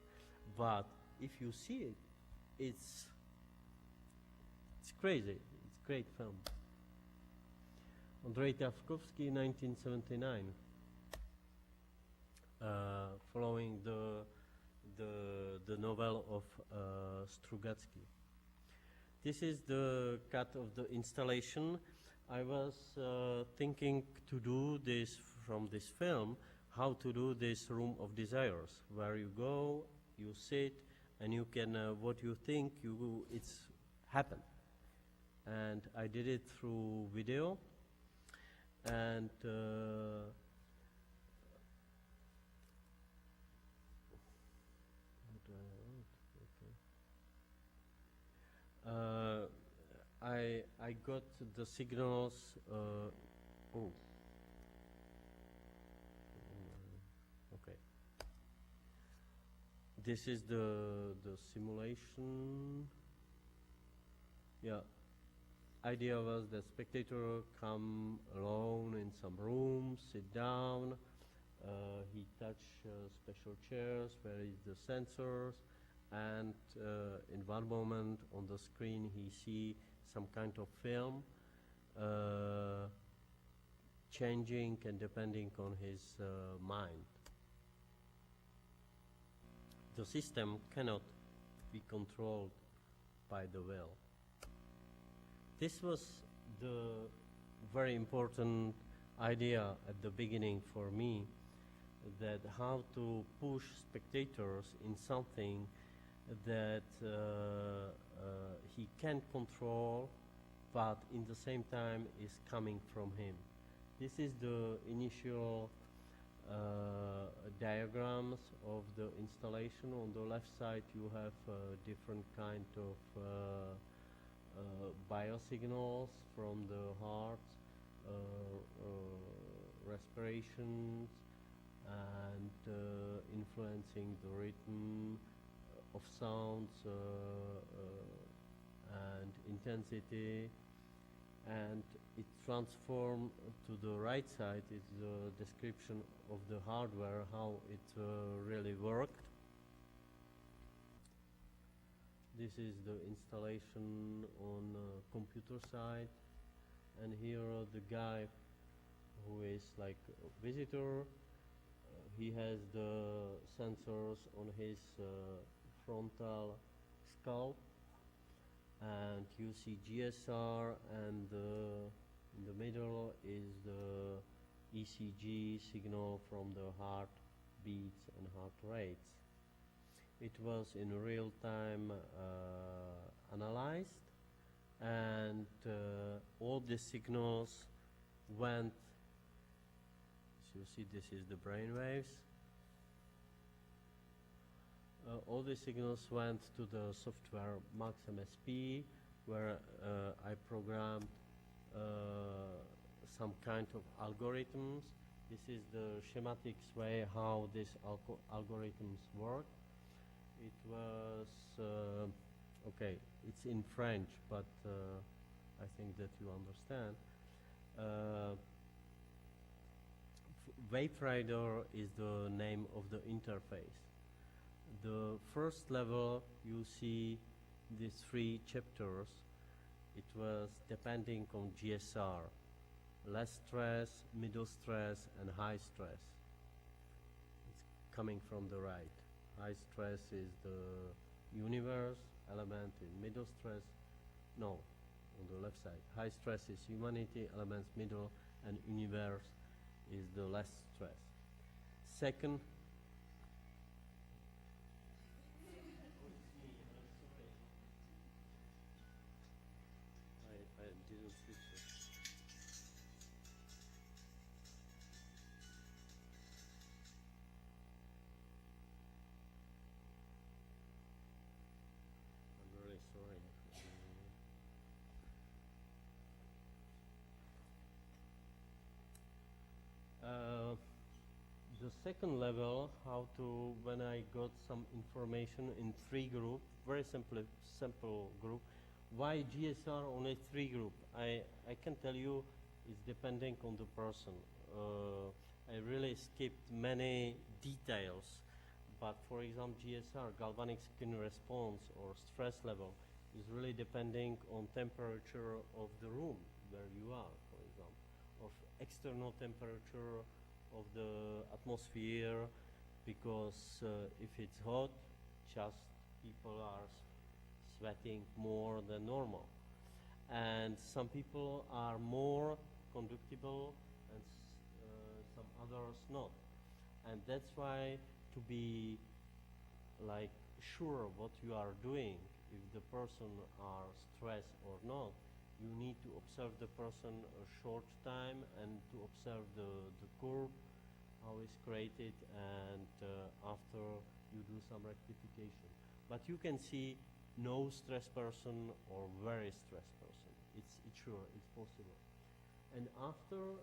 but if you see it, it's crazy. It's a great film. Andrei Tarkovsky, 1979. Following the novel of Strugatsky. This is the cut of the installation. I was thinking to do this from this film, how to do this Room of Desires, where you go, you sit, and you can, what you think, it's happened. And I did it through video, and I got the signals. Okay. This is the simulation. Yeah. Idea was that spectator come alone in some room, sit down. He touch special chairs where is the sensors, and in one moment on the screen he see some kind of film, changing and depending on his mind. The system cannot be controlled by the will. This was the very important idea at the beginning for me, that how to push spectators in something that he can't control, but in the same time is coming from him. This is the initial diagrams of the installation. On the left side you have different kind of biosignals from the heart, respirations, and influencing the rhythm of sounds and intensity. And it transformed to the right side is the description of the hardware, how it really worked. This is the installation on computer side, and here the guy who is like a visitor, he has the sensors on his frontal skull, and you see GSR, and in the middle is the ECG signal from the heart beats and heart rates. It was in real time analyzed, and all the signals went, as you see, this is the brainwaves. All the signals went to the software Max MSP, where I programmed some kind of algorithms. This is the schematic way how these algorithms work. It was, okay, it's in French, but I think that you understand. WaveRider is the name of the interface. The first level, you see these 3 chapters. It was depending on GSR, less stress, middle stress, and high stress. It's coming from the right. High stress is the universe element in middle stress. No, on the left side. High stress is humanity, elements middle, and universe is the less stress. Second, I didn't fix it. I'm really sorry. The second level, how to, when I got some information in 3 group, very simple group. Why GSR only 3 group? I can tell you it's depending on the person. I really skipped many details, but for example GSR, galvanic skin response or stress level, is really depending on temperature of the room where you are, for example, of external temperature of the atmosphere, because if it's hot, just people are sweating more than normal, and some people are more conductible and some others not, and that's why to be like sure what you are doing, if the person are stressed or not, you need to observe the person a short time and to observe the curve, how it's created, and after you do some rectification. But you can see no stressed person or very stressed person. It's sure, it's possible. And after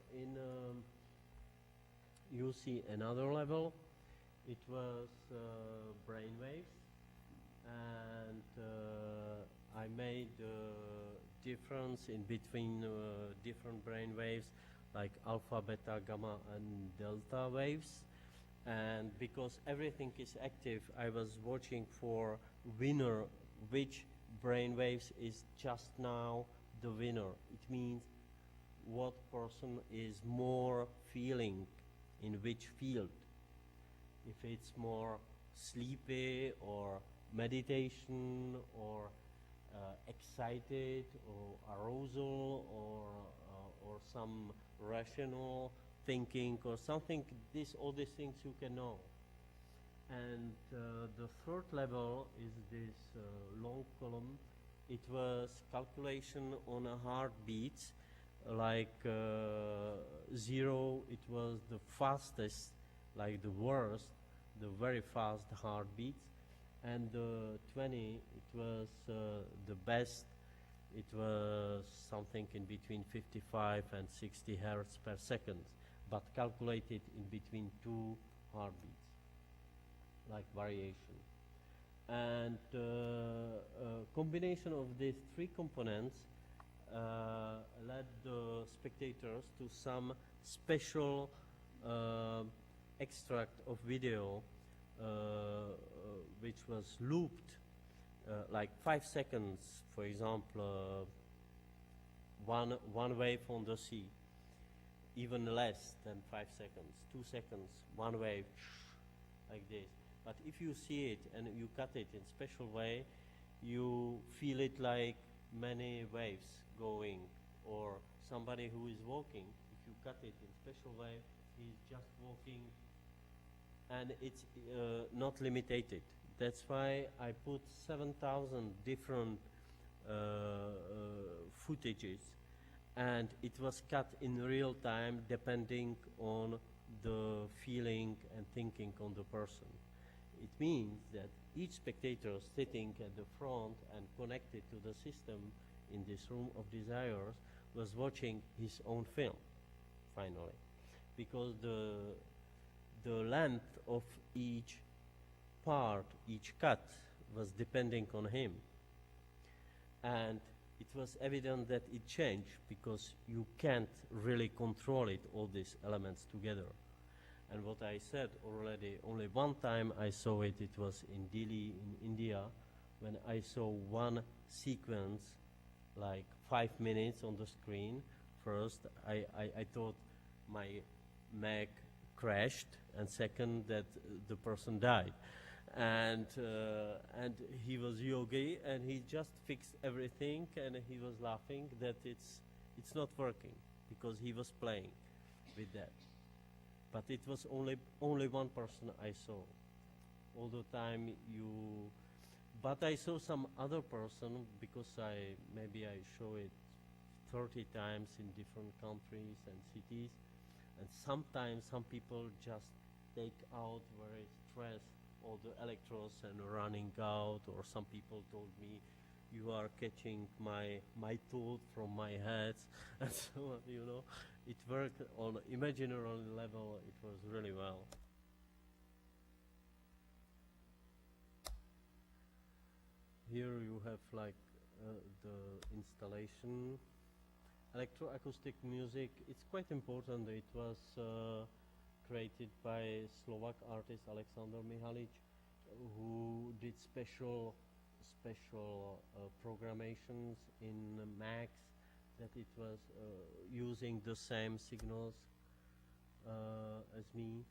you see another level, it was brainwaves, and I made difference in between different brain waves like alpha, beta, gamma, and delta waves. And because everything is active, I was watching for winner, which brain waves is just now the winner. It means what person is more feeling in which field. If it's more sleepy or meditation or excited or arousal or some rational thinking or something, all these things you can know. And the third level is this long column. It was calculation on a heartbeat, like 0, it was the fastest, like the worst, the very fast heartbeats, and the 20, it was the best. It was something in between 55 and 60 hertz per second, but calculated in between 2 heartbeats, like variation. And combination of these 3 components led the spectators to some special extract of video which was looped like 5 seconds, for example, one wave on the sea, even less than 5 seconds, 2 seconds, one wave, like this. But if you see it and you cut it in special way, you feel it like many waves going, or somebody who is walking. If you cut it in special way, he's just walking, and it's not limited. That's why I put 7,000 different footages, and it was cut in real time depending on the feeling and thinking on the person. It means that each spectator sitting at the front and connected to the system in this room of desires was watching his own film, finally, because the length of each part, each cut, was depending on him. And it was evident that it changed because you can't really control it, all these elements together. And what I said already, only one time I saw it, it was in Delhi, in India, when I saw one sequence, like 5 minutes on the screen. First, I thought my Mac crashed, and second, that the person died. And he was yogi, and he just fixed everything, and he was laughing that it's not working, because he was playing with that. But it was only one person I saw. All the time but I saw some other person, because maybe I show it 30 times in different countries and cities, and sometimes some people just take out very stressed all the electrodes and running out, or some people told me, you are catching my thought from my head, and so on, you know. It worked on imaginary level, it was really well. Here you have like the installation. Electroacoustic music, it's quite important. It was created by Slovak artist Alexander Mihalic, who did special programations in Macs, that it was using the same signals as me.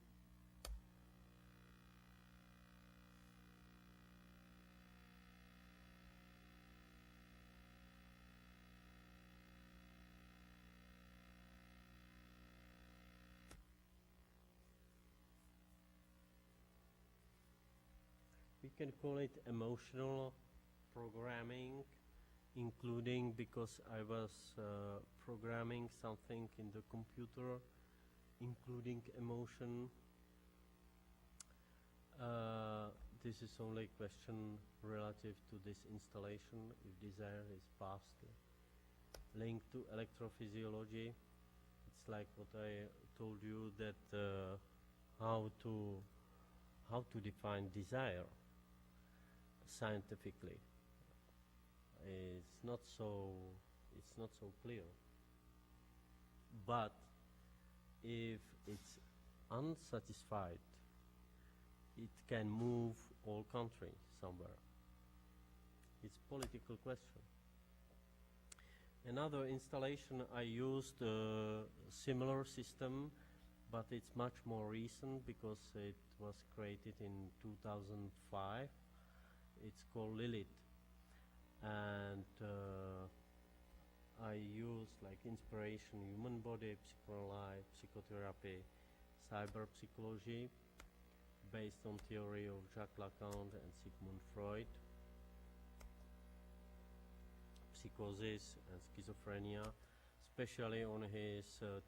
We can call it emotional programming, including, because I was programming something in the computer, including emotion. This is only a question relative to this installation, if desire is past. Linked to electrophysiology, it's like what I told you, that how to define desire scientifically. It's not so clear. But if it's unsatisfied, it can move all country somewhere. It's political question. Another installation I used a similar system, but it's much more recent because it was created in 2005. It's called Lilith, and I use like inspiration, human body, psychoanalysis, psychotherapy, cyber psychology, based on theory of Jacques Lacan and Sigmund Freud, psychosis and schizophrenia, especially on his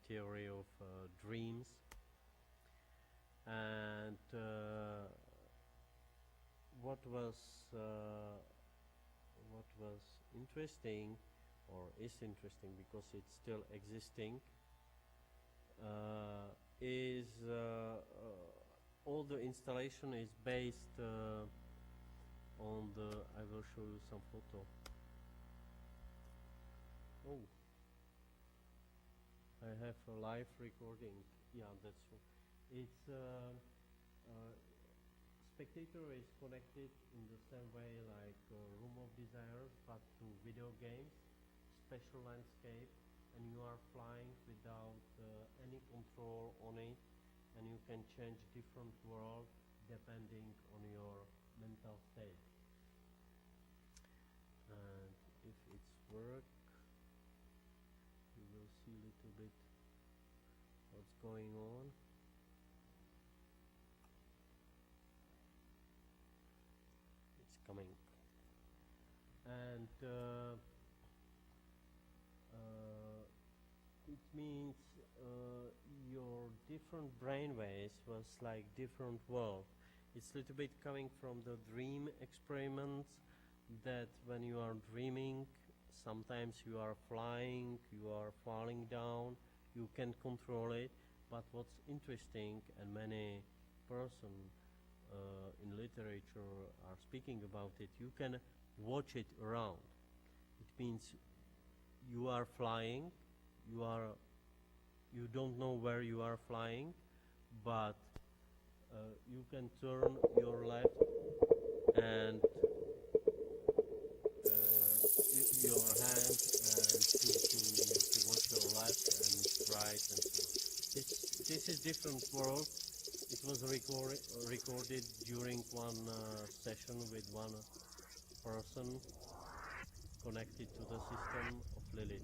theory of dreams. And what was interesting, or is interesting because it's still existing, is all the installation is based on the, I will show you some photo. Oh, I have a live recording. Yeah, that's true. It's spectator is connected in the same way like Room of Desires, but to video games, special landscape, and you are flying without any control on it, and you can change different world depending on your mental state. And if it's work, you will see a little bit what's going on. It's coming. And it means your different brainwaves was like different world. It's a little bit coming from the dream experiments, that when you are dreaming, sometimes you are flying, you are falling down, you can control it. But what's interesting, and many persons in literature are speaking about it, you can watch it around. It means you are flying, you don't know where you are flying, but you can turn your left and your hand to watch your left and right and so on. This is different world. It was recorded during one session with one person connected to the system of Lilith.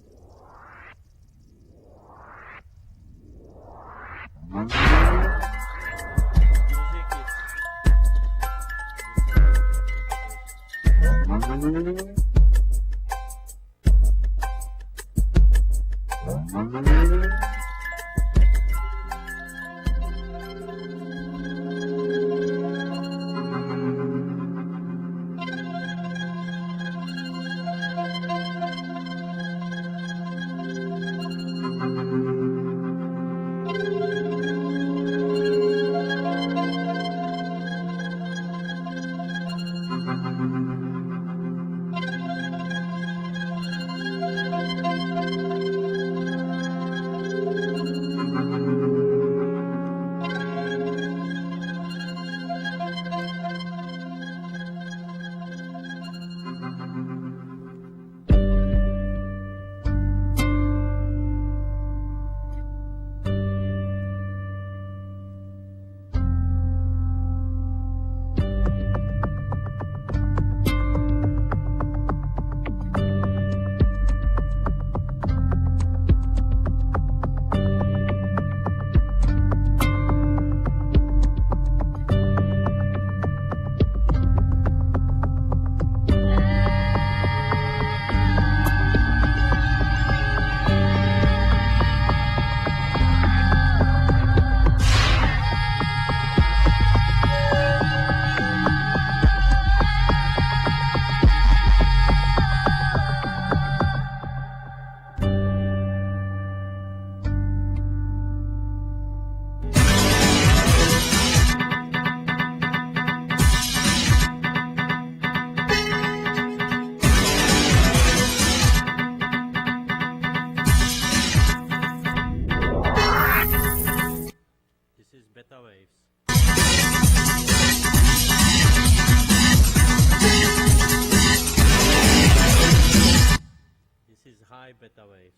waves.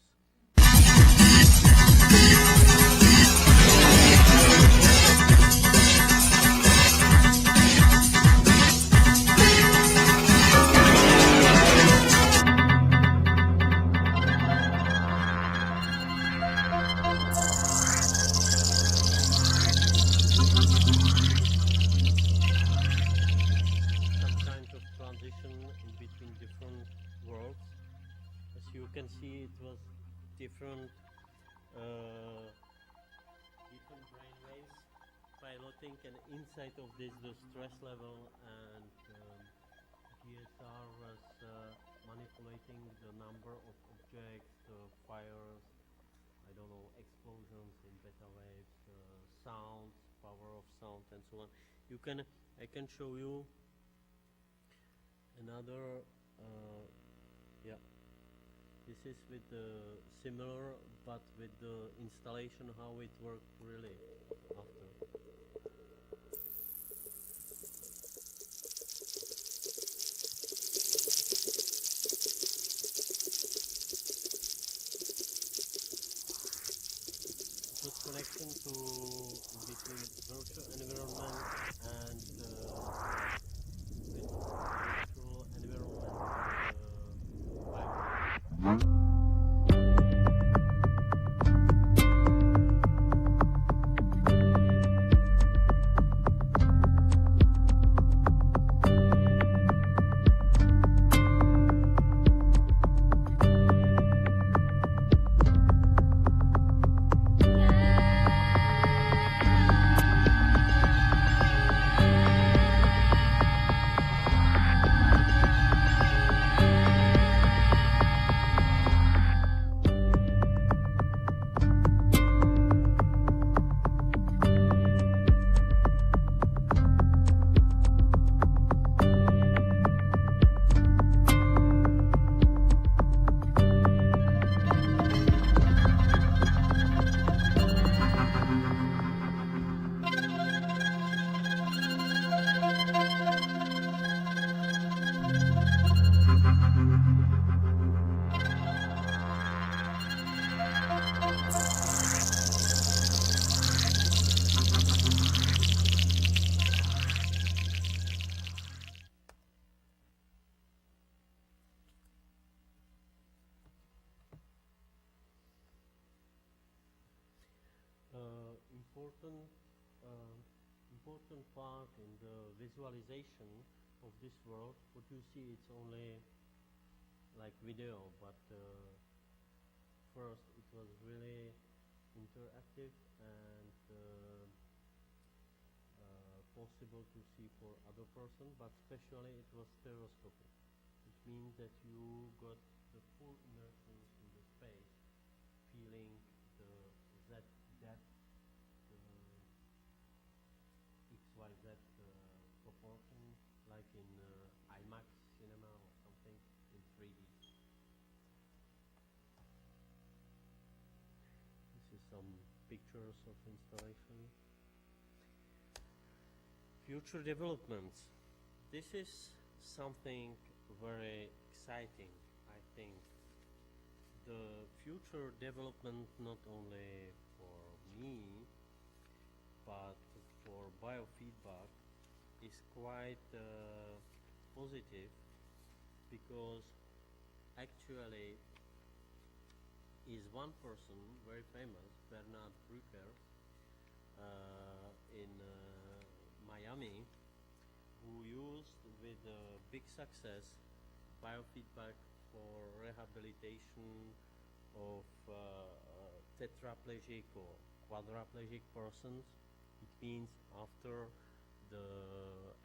Some kind of transition in between different worlds. As you can see, it was different different brain waves piloting, and inside of this the stress level, and DSR was manipulating the number of objects, fires, I don't know, explosions in beta waves, sounds, power of sound, and so on. I can show you another, yeah. This is with the similar, but with the installation, how it worked really after. It was connection to between virtual environment and with virtual environment bio. Important part in the visualization of this world. What you see, it's only like video, but first it was really interactive and possible to see for other person, but especially it was stereoscopic, which means that you got the full immersion in the space, feeling the Z depth, the XYZ proportion, like in IMAX cinema or something in 3D. This is some pictures of installation. Future developments. This is something very exciting, I think. The future development, not only for me, but for biofeedback, is quite positive, because actually is one person very famous, Bernard Brücker, in Miami, who used with big success biofeedback for rehabilitation of tetraplegic or quadriplegic persons. It means after the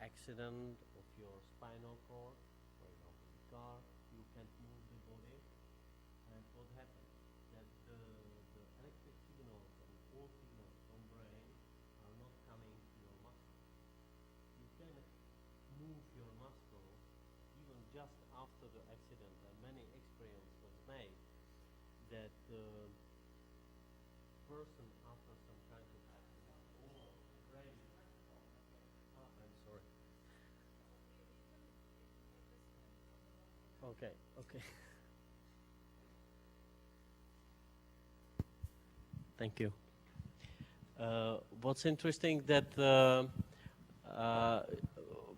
accident of your spinal cord, for example the car, you can't move the body, and what happens? That the electric signals and all signals from brain are not coming to your muscle. You can move your muscle even just after the accident, and many experience was made that person after some kind of accident or brain. I'm sorry. Okay. Thank you. What's interesting that,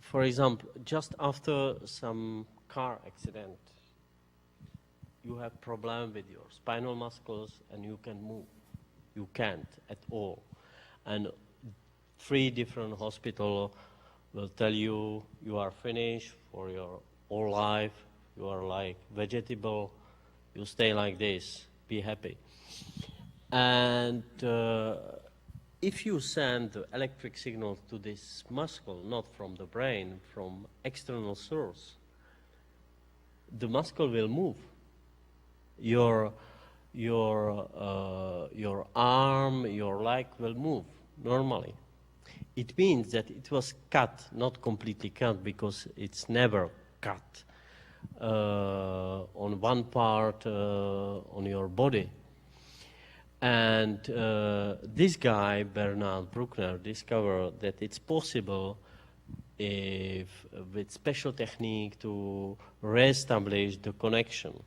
for example, just after some car accident, you have problem with your spinal muscles and you can move. You can't at all. And 3 different hospitals will tell you you are finished for your whole life, you are like vegetable, you stay like this, be happy. And if you send the electric signal to this muscle, not from the brain, from external source, the muscle will move. Your arm, your leg will move normally. It means that it was cut, not completely cut, because it's never cut on one part on your body. And this guy, Bernard Bruckner, discovered that it's possible if, with special technique to reestablish the connection.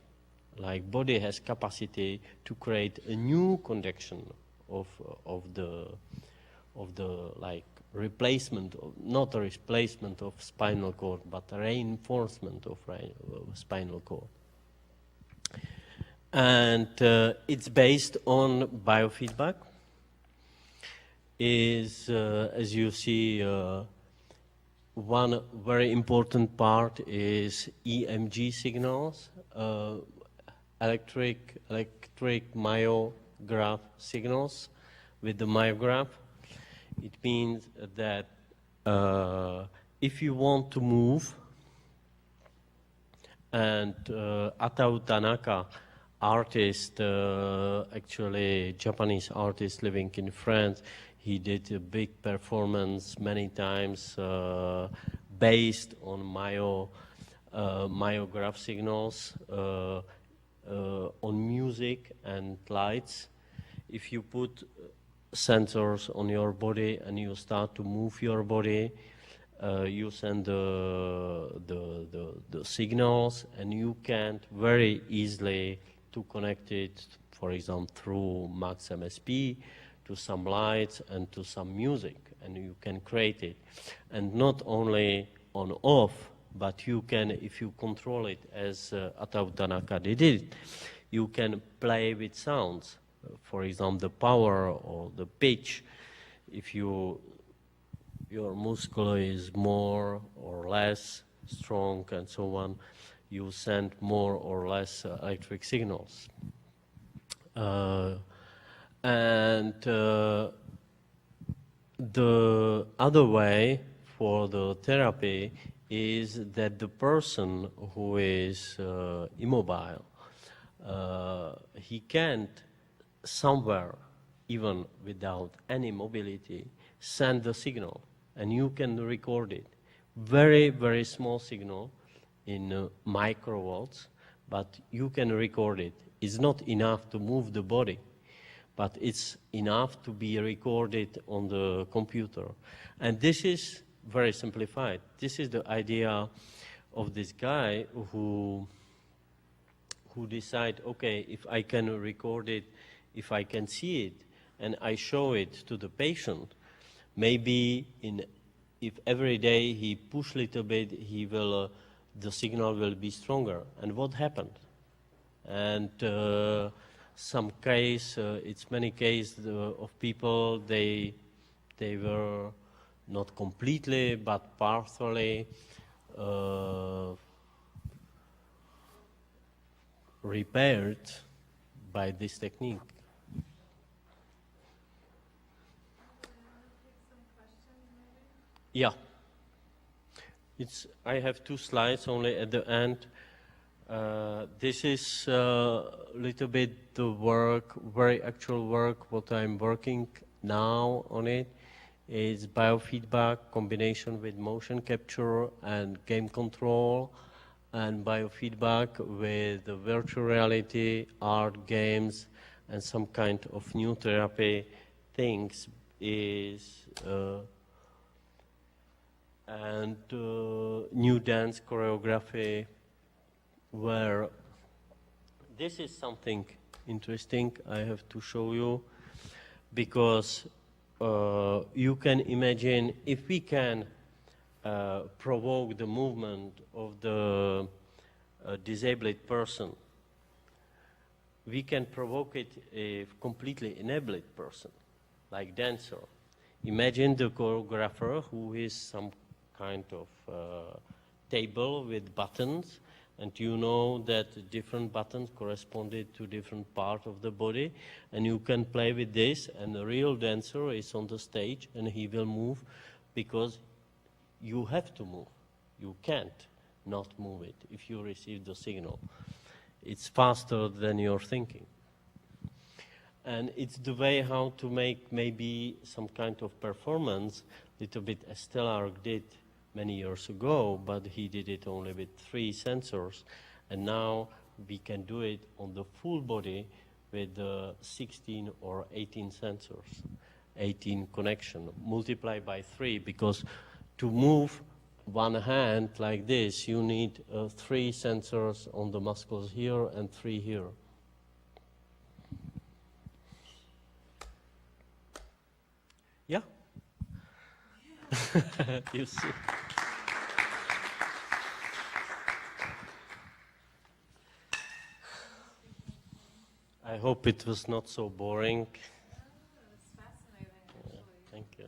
Like body has capacity to create a new connection of the like replacement, not a replacement of spinal cord, but a reinforcement of spinal cord. And it's based on biofeedback. Is as you see, one very important part is EMG signals. Electric myograph signals. With the myograph, it means that if you want to move, and Atao Tanaka, artist, actually Japanese artist living in France, he did a big performance many times based on myograph signals. On music and lights. If you put sensors on your body and you start to move your body, you send the signals, and you can very easily to connect it, for example, through Max MSP to some lights and to some music, and you can create it. And not only on off, but you can, if you control it as Atao Tanaka did it, you can play with sounds. For example, the power or the pitch. If your muscle is more or less strong and so on, you send more or less electric signals. And the other way for the therapy is that the person who is immobile, he can't somewhere, even without any mobility, send the signal, and you can record it. Very, very small signal in microvolts, but you can record it. It's not enough to move the body, but it's enough to be recorded on the computer. And this is very simplified. This is the idea of this guy who decide, okay, if I can record it, if I can see it, and I show it to the patient, maybe if every day he push a little bit, he will, the signal will be stronger. And what happened? And some case, it's many cases of people, they were not completely, but partially repaired by this technique. Yeah. I have 2 slides only at the end. This is a little bit the work, very actual work, what I'm working now on it. Is biofeedback combination with motion capture and game control, and biofeedback with virtual reality, art, games, and some kind of new therapy things is and new dance choreography, where this is something interesting I have to show you. because you can imagine if we can provoke the movement of the disabled person, we can provoke it a completely enabled person, like dancer. Imagine the choreographer who is some kind of table with buttons, and you know that different buttons corresponded to different part of the body, and you can play with this, and the real dancer is on the stage, and he will move because you have to move. You can't not move it if you receive the signal. It's faster than you're thinking. And it's the way how to make maybe some kind of performance, little bit as STELARC did many years ago, but he did it only with 3 sensors, and now we can do it on the full body with 16 or 18 sensors, 18 connection, multiply by 3, because to move one hand like this, you need 3 sensors on the muscles here and 3 here. Yeah? You see. I hope it was not so boring. It's fascinating, actually. Thank you.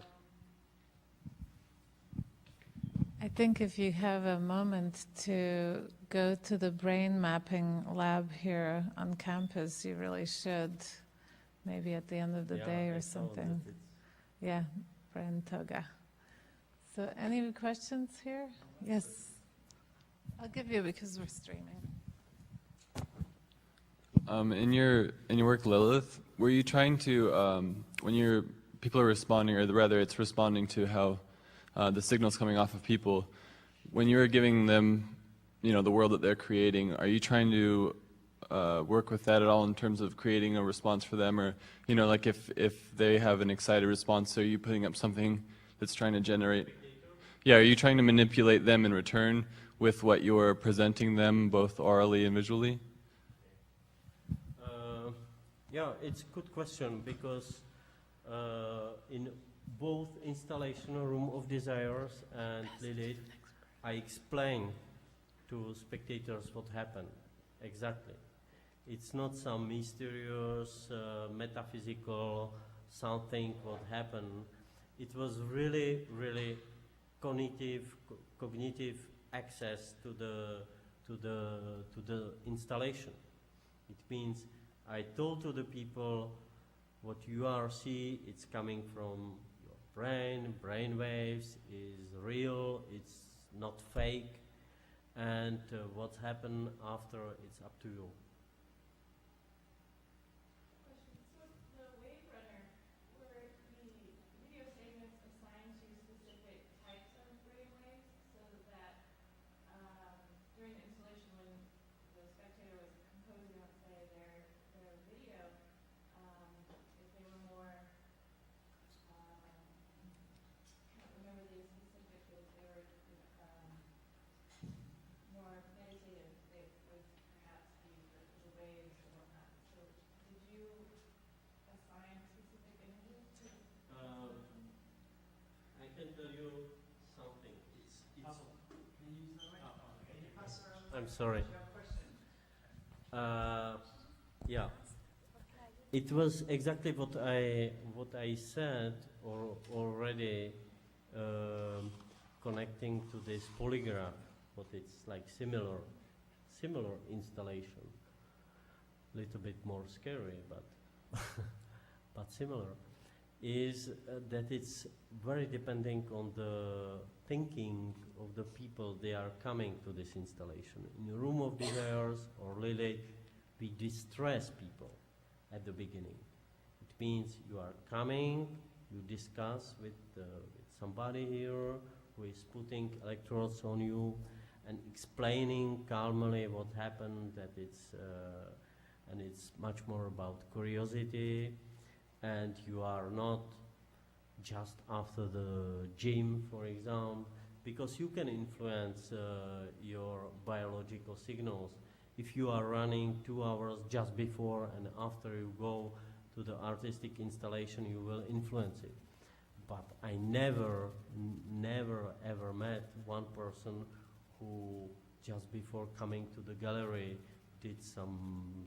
I think if you have a moment to go to the brain mapping lab here on campus, you really should, maybe at the end of the day or something. Yeah, brain toga. So any questions here? Yes. I'll give you because we're streaming. In your work, Lilith, were you trying to, when people are responding, or rather it's responding to how the signal's coming off of people, when you were giving them, the world that they're creating, are you trying to work with that at all in terms of creating a response for them, or like if they have an excited response, are you putting up something that's trying to generate? Yeah, are you trying to manipulate them in return with what you're presenting them, both orally and visually? Yeah, it's a good question, because in both installation Room of Desires and Lilith, I explain to spectators what happened exactly. It's not some mysterious, metaphysical something what happened. It was really, really cognitive access to the installation. It means I told to the people what you are see, it's coming from your brain, brainwaves is real, it's not fake, and what happened after, it's up to you. I can tell you something. I'm sorry. Yeah. It was exactly what I said or already connecting to this polygraph, but it's like similar installation. Little bit more scary, but but similar. Is that it's very depending on the thinking of the people they are coming to this installation. In the Room of Desires or Lilith, we distress people at the beginning. It means you are coming, you discuss with somebody here who is putting electrodes on you and explaining calmly what happened, that it's and it's much more about curiosity, and you are not just after the gym, for example, because you can influence your biological signals. If you are running 2 hours just before and after you go to the artistic installation, you will influence it. But I never ever met one person who just before coming to the gallery did some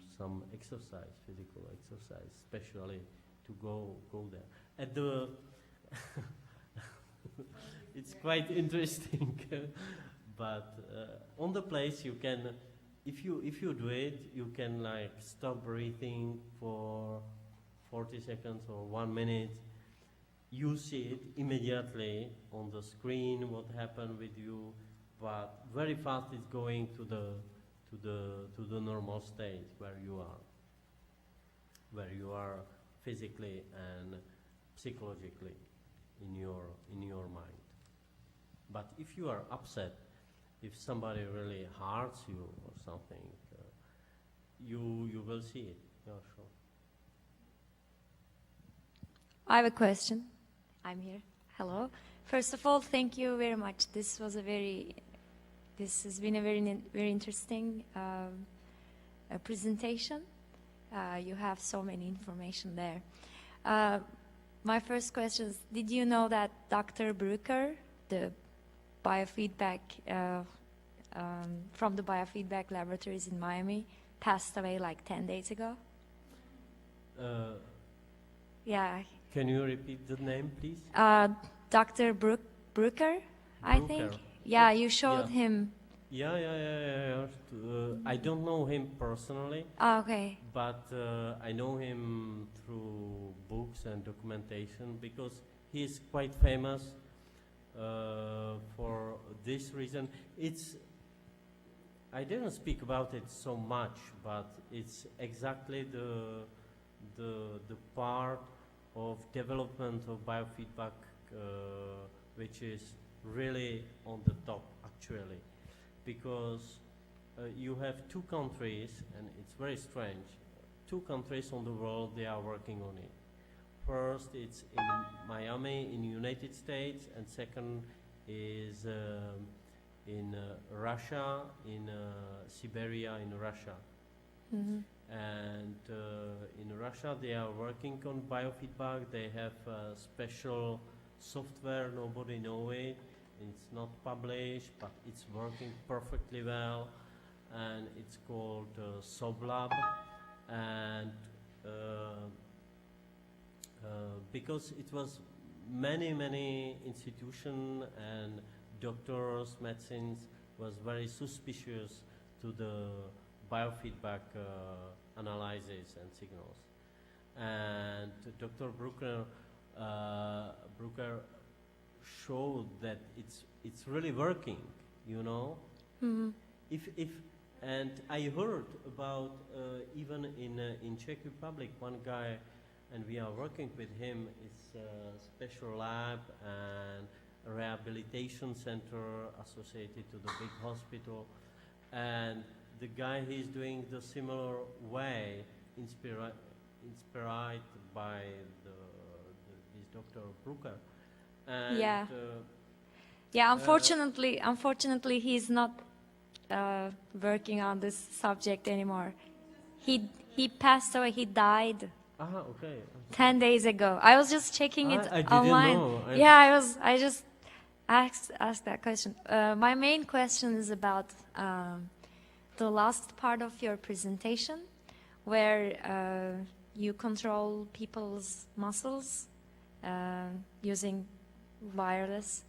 exercise, physical exercise, especially to go there. At the it's quite interesting, but on the place you can, if you do it, you can like stop breathing for 40 seconds or 1 minute. You see it immediately on the screen what happened with you, but very fast it's going to the normal state where you are physically and psychologically in your mind. But if you are upset, if somebody really hurts you or something, you will see it. Yeah, sure. I have a question. I'm here. Hello. First of all, thank you very much. This has been a very interesting presentation. You have so many information there. My first question is, did you know that Dr. Brucker, the biofeedback from the biofeedback laboratories in Miami, passed away like 10 days ago? Yeah. Can you repeat the name, please? Dr. Brucker, I think. Yeah, you showed him. Yeah. I don't know him personally. Oh, okay. But I know him through books and documentation because he is quite famous for this reason. I didn't speak about it so much, but it's exactly the part of development of biofeedback which is really on the top actually, because you have two countries, and it's very strange, two countries on the world, they are working on it. First it's in Miami in the United States, and second is in Russia, in Siberia in Russia. Mm-hmm. And in Russia they are working on biofeedback. They have special software, nobody knows it. It's not published, but it's working perfectly well, and it's called SOBLab. And because it was many institutions and doctors, medicines was very suspicious to the biofeedback analysis and signals. And Dr. Brucker showed that it's really working, you know. Mm-hmm. And I heard about even in Czech Republic, one guy, and we are working with him. It's a special lab and a rehabilitation center associated to the big hospital, and the guy he's doing the similar way, inspired by this Dr. Brucker. And Yeah. Yeah, unfortunately, he's not working on this subject anymore. He passed away. He died Okay. 10 days ago. I was just checking it I didn't online. know. Yeah, I just asked that question. My main question is about the last part of your presentation, where you control people's muscles using wireless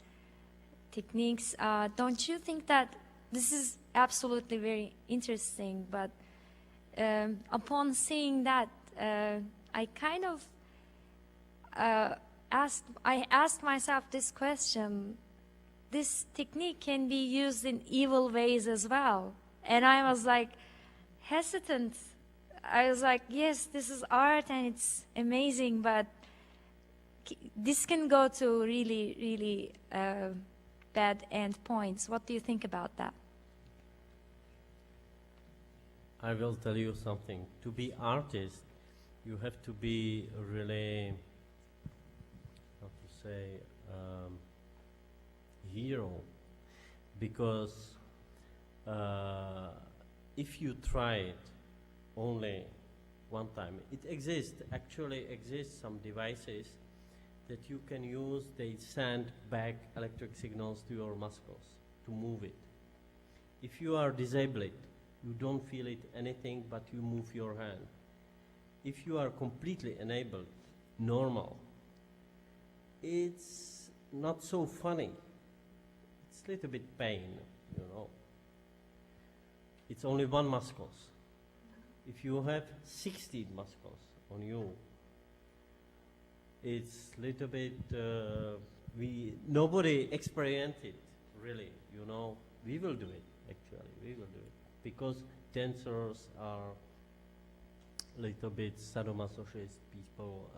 techniques. Don't you think that this is absolutely very interesting? But upon seeing that, I kind of asked myself this question: this technique can be used in evil ways as well. And I was like hesitant. I was like, yes, this is art and it's amazing, but this can go to really bad end points. What do you think about that? I will tell you something. To be artist, you have to be really, how to say, hero, because if you try it only one time. It exists, actually exists some devices that you can use. They send back electric signals to your muscles to move it. If you are disabled, you don't feel it anything, but you move your hand. If you are completely enabled, normal, it's not so funny. It's a little bit pain, you know. It's only one muscles. If you have 60 muscles on you, it's little bit, nobody experienced it, really, you know. We will do it, actually, we will do it. Because dancers are little bit sadomasochist people,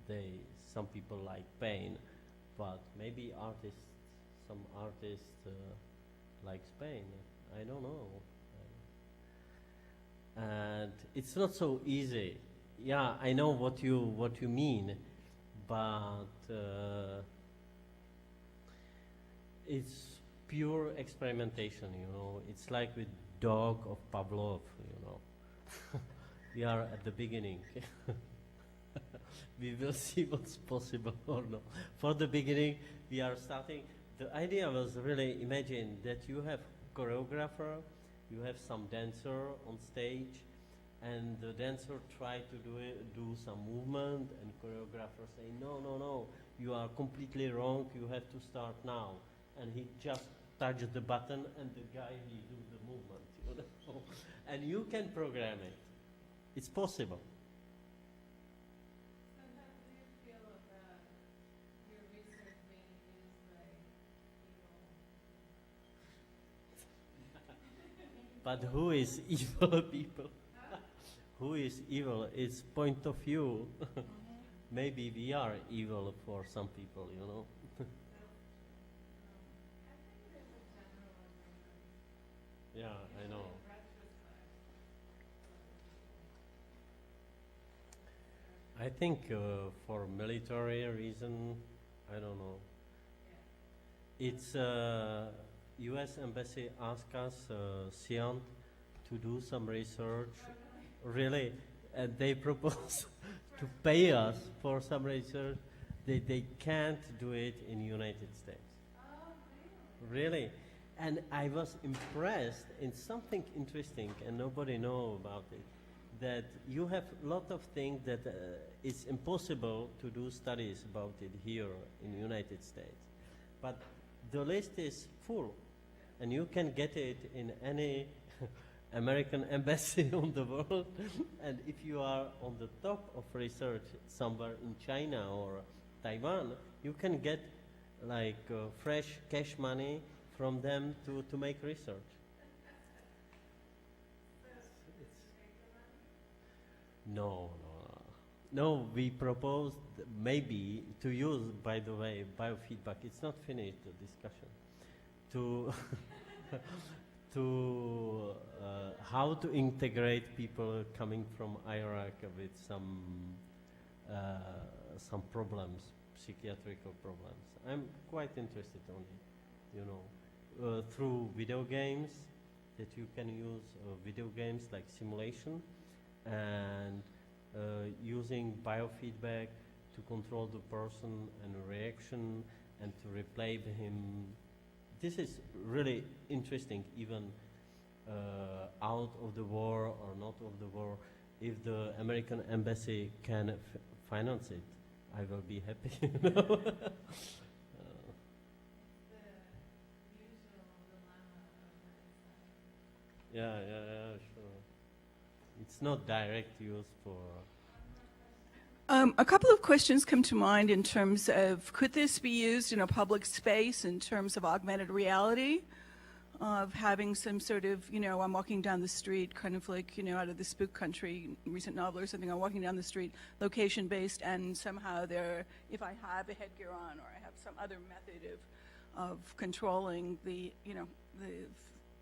and some people like pain, but maybe some artists likes pain. I don't know. And it's not so easy. Yeah, I know what you mean, but it's pure experimentation, you know. It's like with dog of Pavlov, you know. We are at the beginning. We will see what's possible or not. For the beginning, we are starting. The idea was really, imagine that you have choreographer, you have some dancer on stage, and the dancer try to do some movement, and choreographer say, no, you are completely wrong, you have to start now. And he just touches the button, and the guy, he do the movement, you know? And you can program it. It's possible. Sometimes do you feel that your research being used by evil? But who is evil people? Who is evil? It's point of view. Maybe we are evil for some people, you know. Yeah, I know. I think for military reason, I don't know. It's U.S. Embassy asked us, CIANT, to do some research, really, and they propose to pay us for some research. They can't do it in United States. Really? And I was impressed in something interesting, and nobody know about it, that you have a lot of things that it's impossible to do studies about it here in the United States. But the list is full, and you can get it in any American embassy on the world. And if you are on the top of research somewhere in China or Taiwan, you can get like fresh cash money from them to make research. No, we proposed maybe to use, by the way, biofeedback. It's not finished, the discussion. To how to integrate people coming from Iraq with some problems, psychiatrical problems. I'm quite interested on it, you know, through video games, that you can use video games like simulation, and using biofeedback to control the person and reaction and to replay him. This is really interesting, even out of the war or not of the war. If the American embassy can finance it, I will be happy. You know? Yeah, sure. It's not direct use for... A couple of questions come to mind in terms of, could this be used in a public space in terms of augmented reality? Of having some sort of, you know, I'm walking down the street, kind of like, you know, out of the spook country, recent novel or something, I'm walking down the street, location-based, and somehow there, if I have a headgear on or I have some other method of controlling the, you know,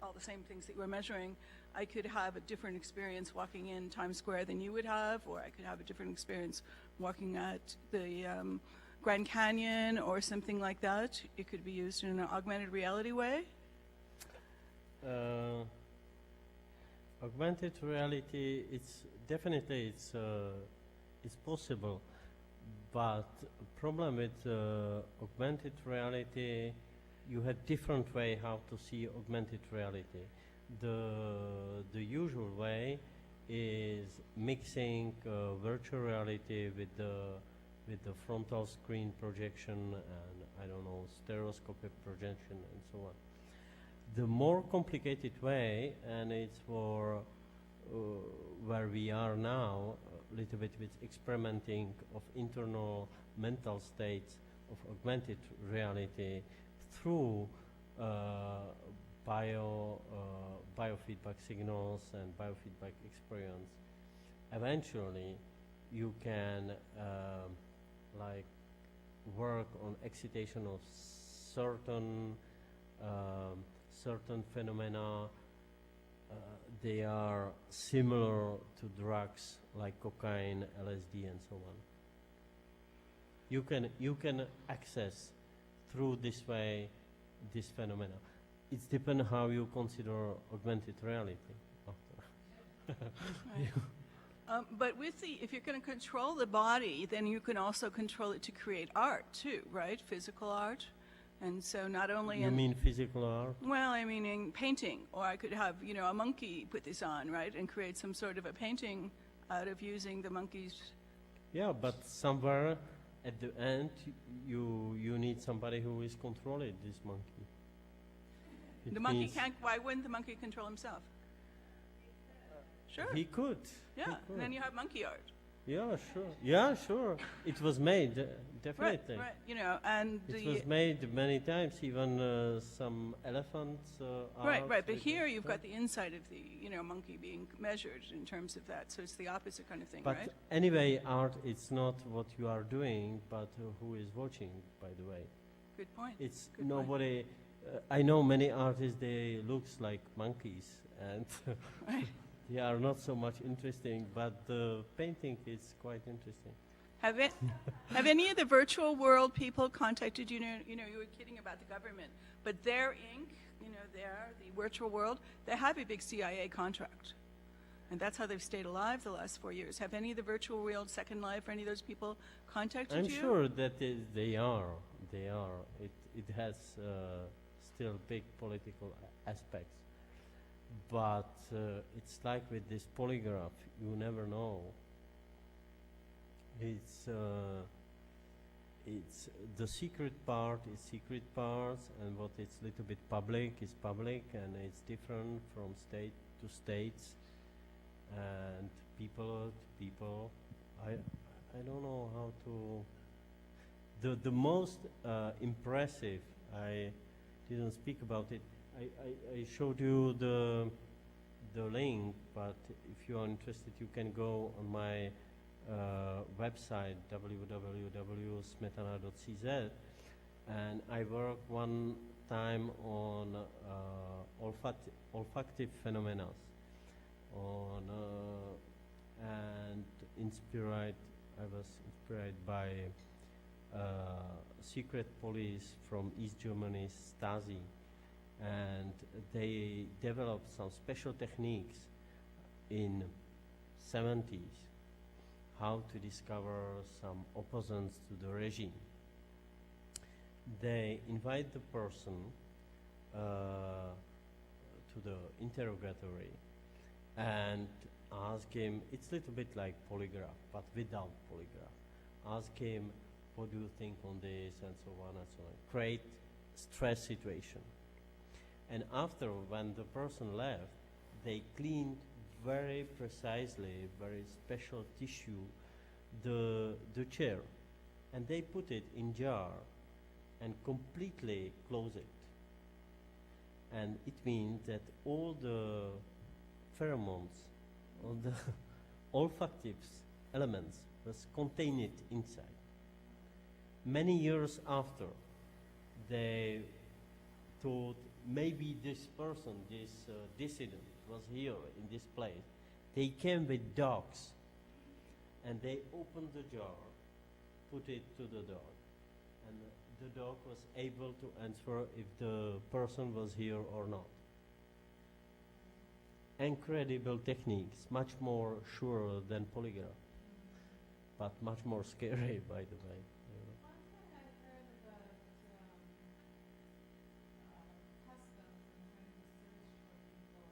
all the same things that we're measuring, I could have a different experience walking in Times Square than you would have, or I could have a different experience walking at the Grand Canyon or something like that. It could be used in an augmented reality way. Augmented reality, it's definitely it's possible, but problem with augmented reality, you have different way how to see augmented reality. The usual way is mixing virtual reality with the frontal screen projection and I don't know stereoscopic projection and so on. The more complicated way, and it's for where we are now, a little bit with experimenting of internal mental states of augmented reality through biofeedback signals and biofeedback experience. Eventually, you can like work on excitation of certain certain phenomena. They are similar to drugs like cocaine, LSD, and so on. You can access through this way this phenomena. It's depends how you consider augmented reality. Right. But with if you're going to control the body, then you can also control it to create art too, right? Physical art. And so not only You mean physical art? well, I mean in painting, or I could have, you know, a monkey put this on, right, and create some sort of a painting out of using the monkey's. Yeah, but somewhere at the end, you need somebody who is controlling this monkey. It The monkey means can't. Why wouldn't the monkey control himself? Sure. He could. Yeah. He And could. then you have monkey art. Yeah, sure. Yeah, sure. It was made, definitely. Right. You know, and It was made many times, even some elephants. Right. art But with here it, you've yeah. got the inside of the, you know, monkey being measured in terms of that. So it's the opposite kind of thing, But right? anyway, art, it's not what you are doing, but who is watching, by the way. Good point. It's Good point. nobody. I know many artists. They looks like monkeys, and Right. they are not so much interesting. But the painting is quite interesting. Have any of the virtual world people contacted you? You know, you were kidding about the government, but their Inc., you know, the virtual world, they have a big CIA contract. And that's how they've stayed alive the last 4 years. Have any of the virtual world, Second Life, or any of those people contacted I'm you? sure that they are. They are. It has still big political aspects. But it's like with this polygraph, you never know. It's the secret part is secret parts, and what is little bit public is public, and it's different from state to states and people to people. I don't know how to. The most impressive, I didn't speak about it. I showed you the link, but if you are interested, you can go on my website www.smetana.cz, and I worked one time on olfactive phenomena, and I was inspired by secret police from East Germany, Stasi, and they developed some special techniques in 70s how to discover some opponents to the regime. They invite the person to the interrogatory and ask him, it's a little bit like polygraph, but without polygraph. Ask him, what do you think on this, and so on and so on. Create stress situation. And after, when the person left, they cleaned very precisely, very special tissue, the chair. And they put it in jar and completely close it. And it means that all the pheromones, all the olfactive elements was contained inside. Many years after, they thought maybe this person, this dissident, was here in this place. They came with dogs, and they opened the jar, put it to the dog, and the dog was able to answer if the person was here or not. incredible techniques, much more sure than polygraph, but much more scary, by the way. You know. One thing I heard about customs and trying to search for people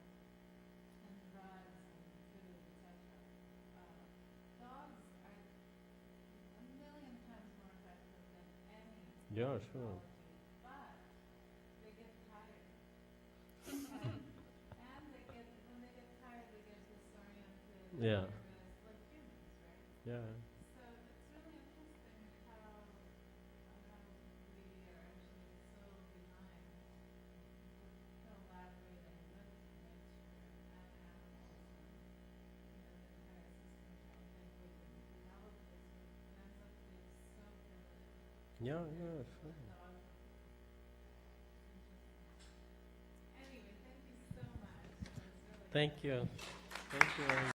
and drugs and food, etc. Dogs are a million times more effective than any Yeah, sure. technology, but they get tired. And they get, when they get tired, they get disoriented, Yeah. nervous, like humans, right? Yeah. So it's really interesting how we are actually so behind with collaborating with nature and animals and the entire system, trying to think we can develop this, but it ends up being so primitive. Yeah, yeah, sure. Dog. Anyway, thank you so much. It was really Thank you. Thank you very much.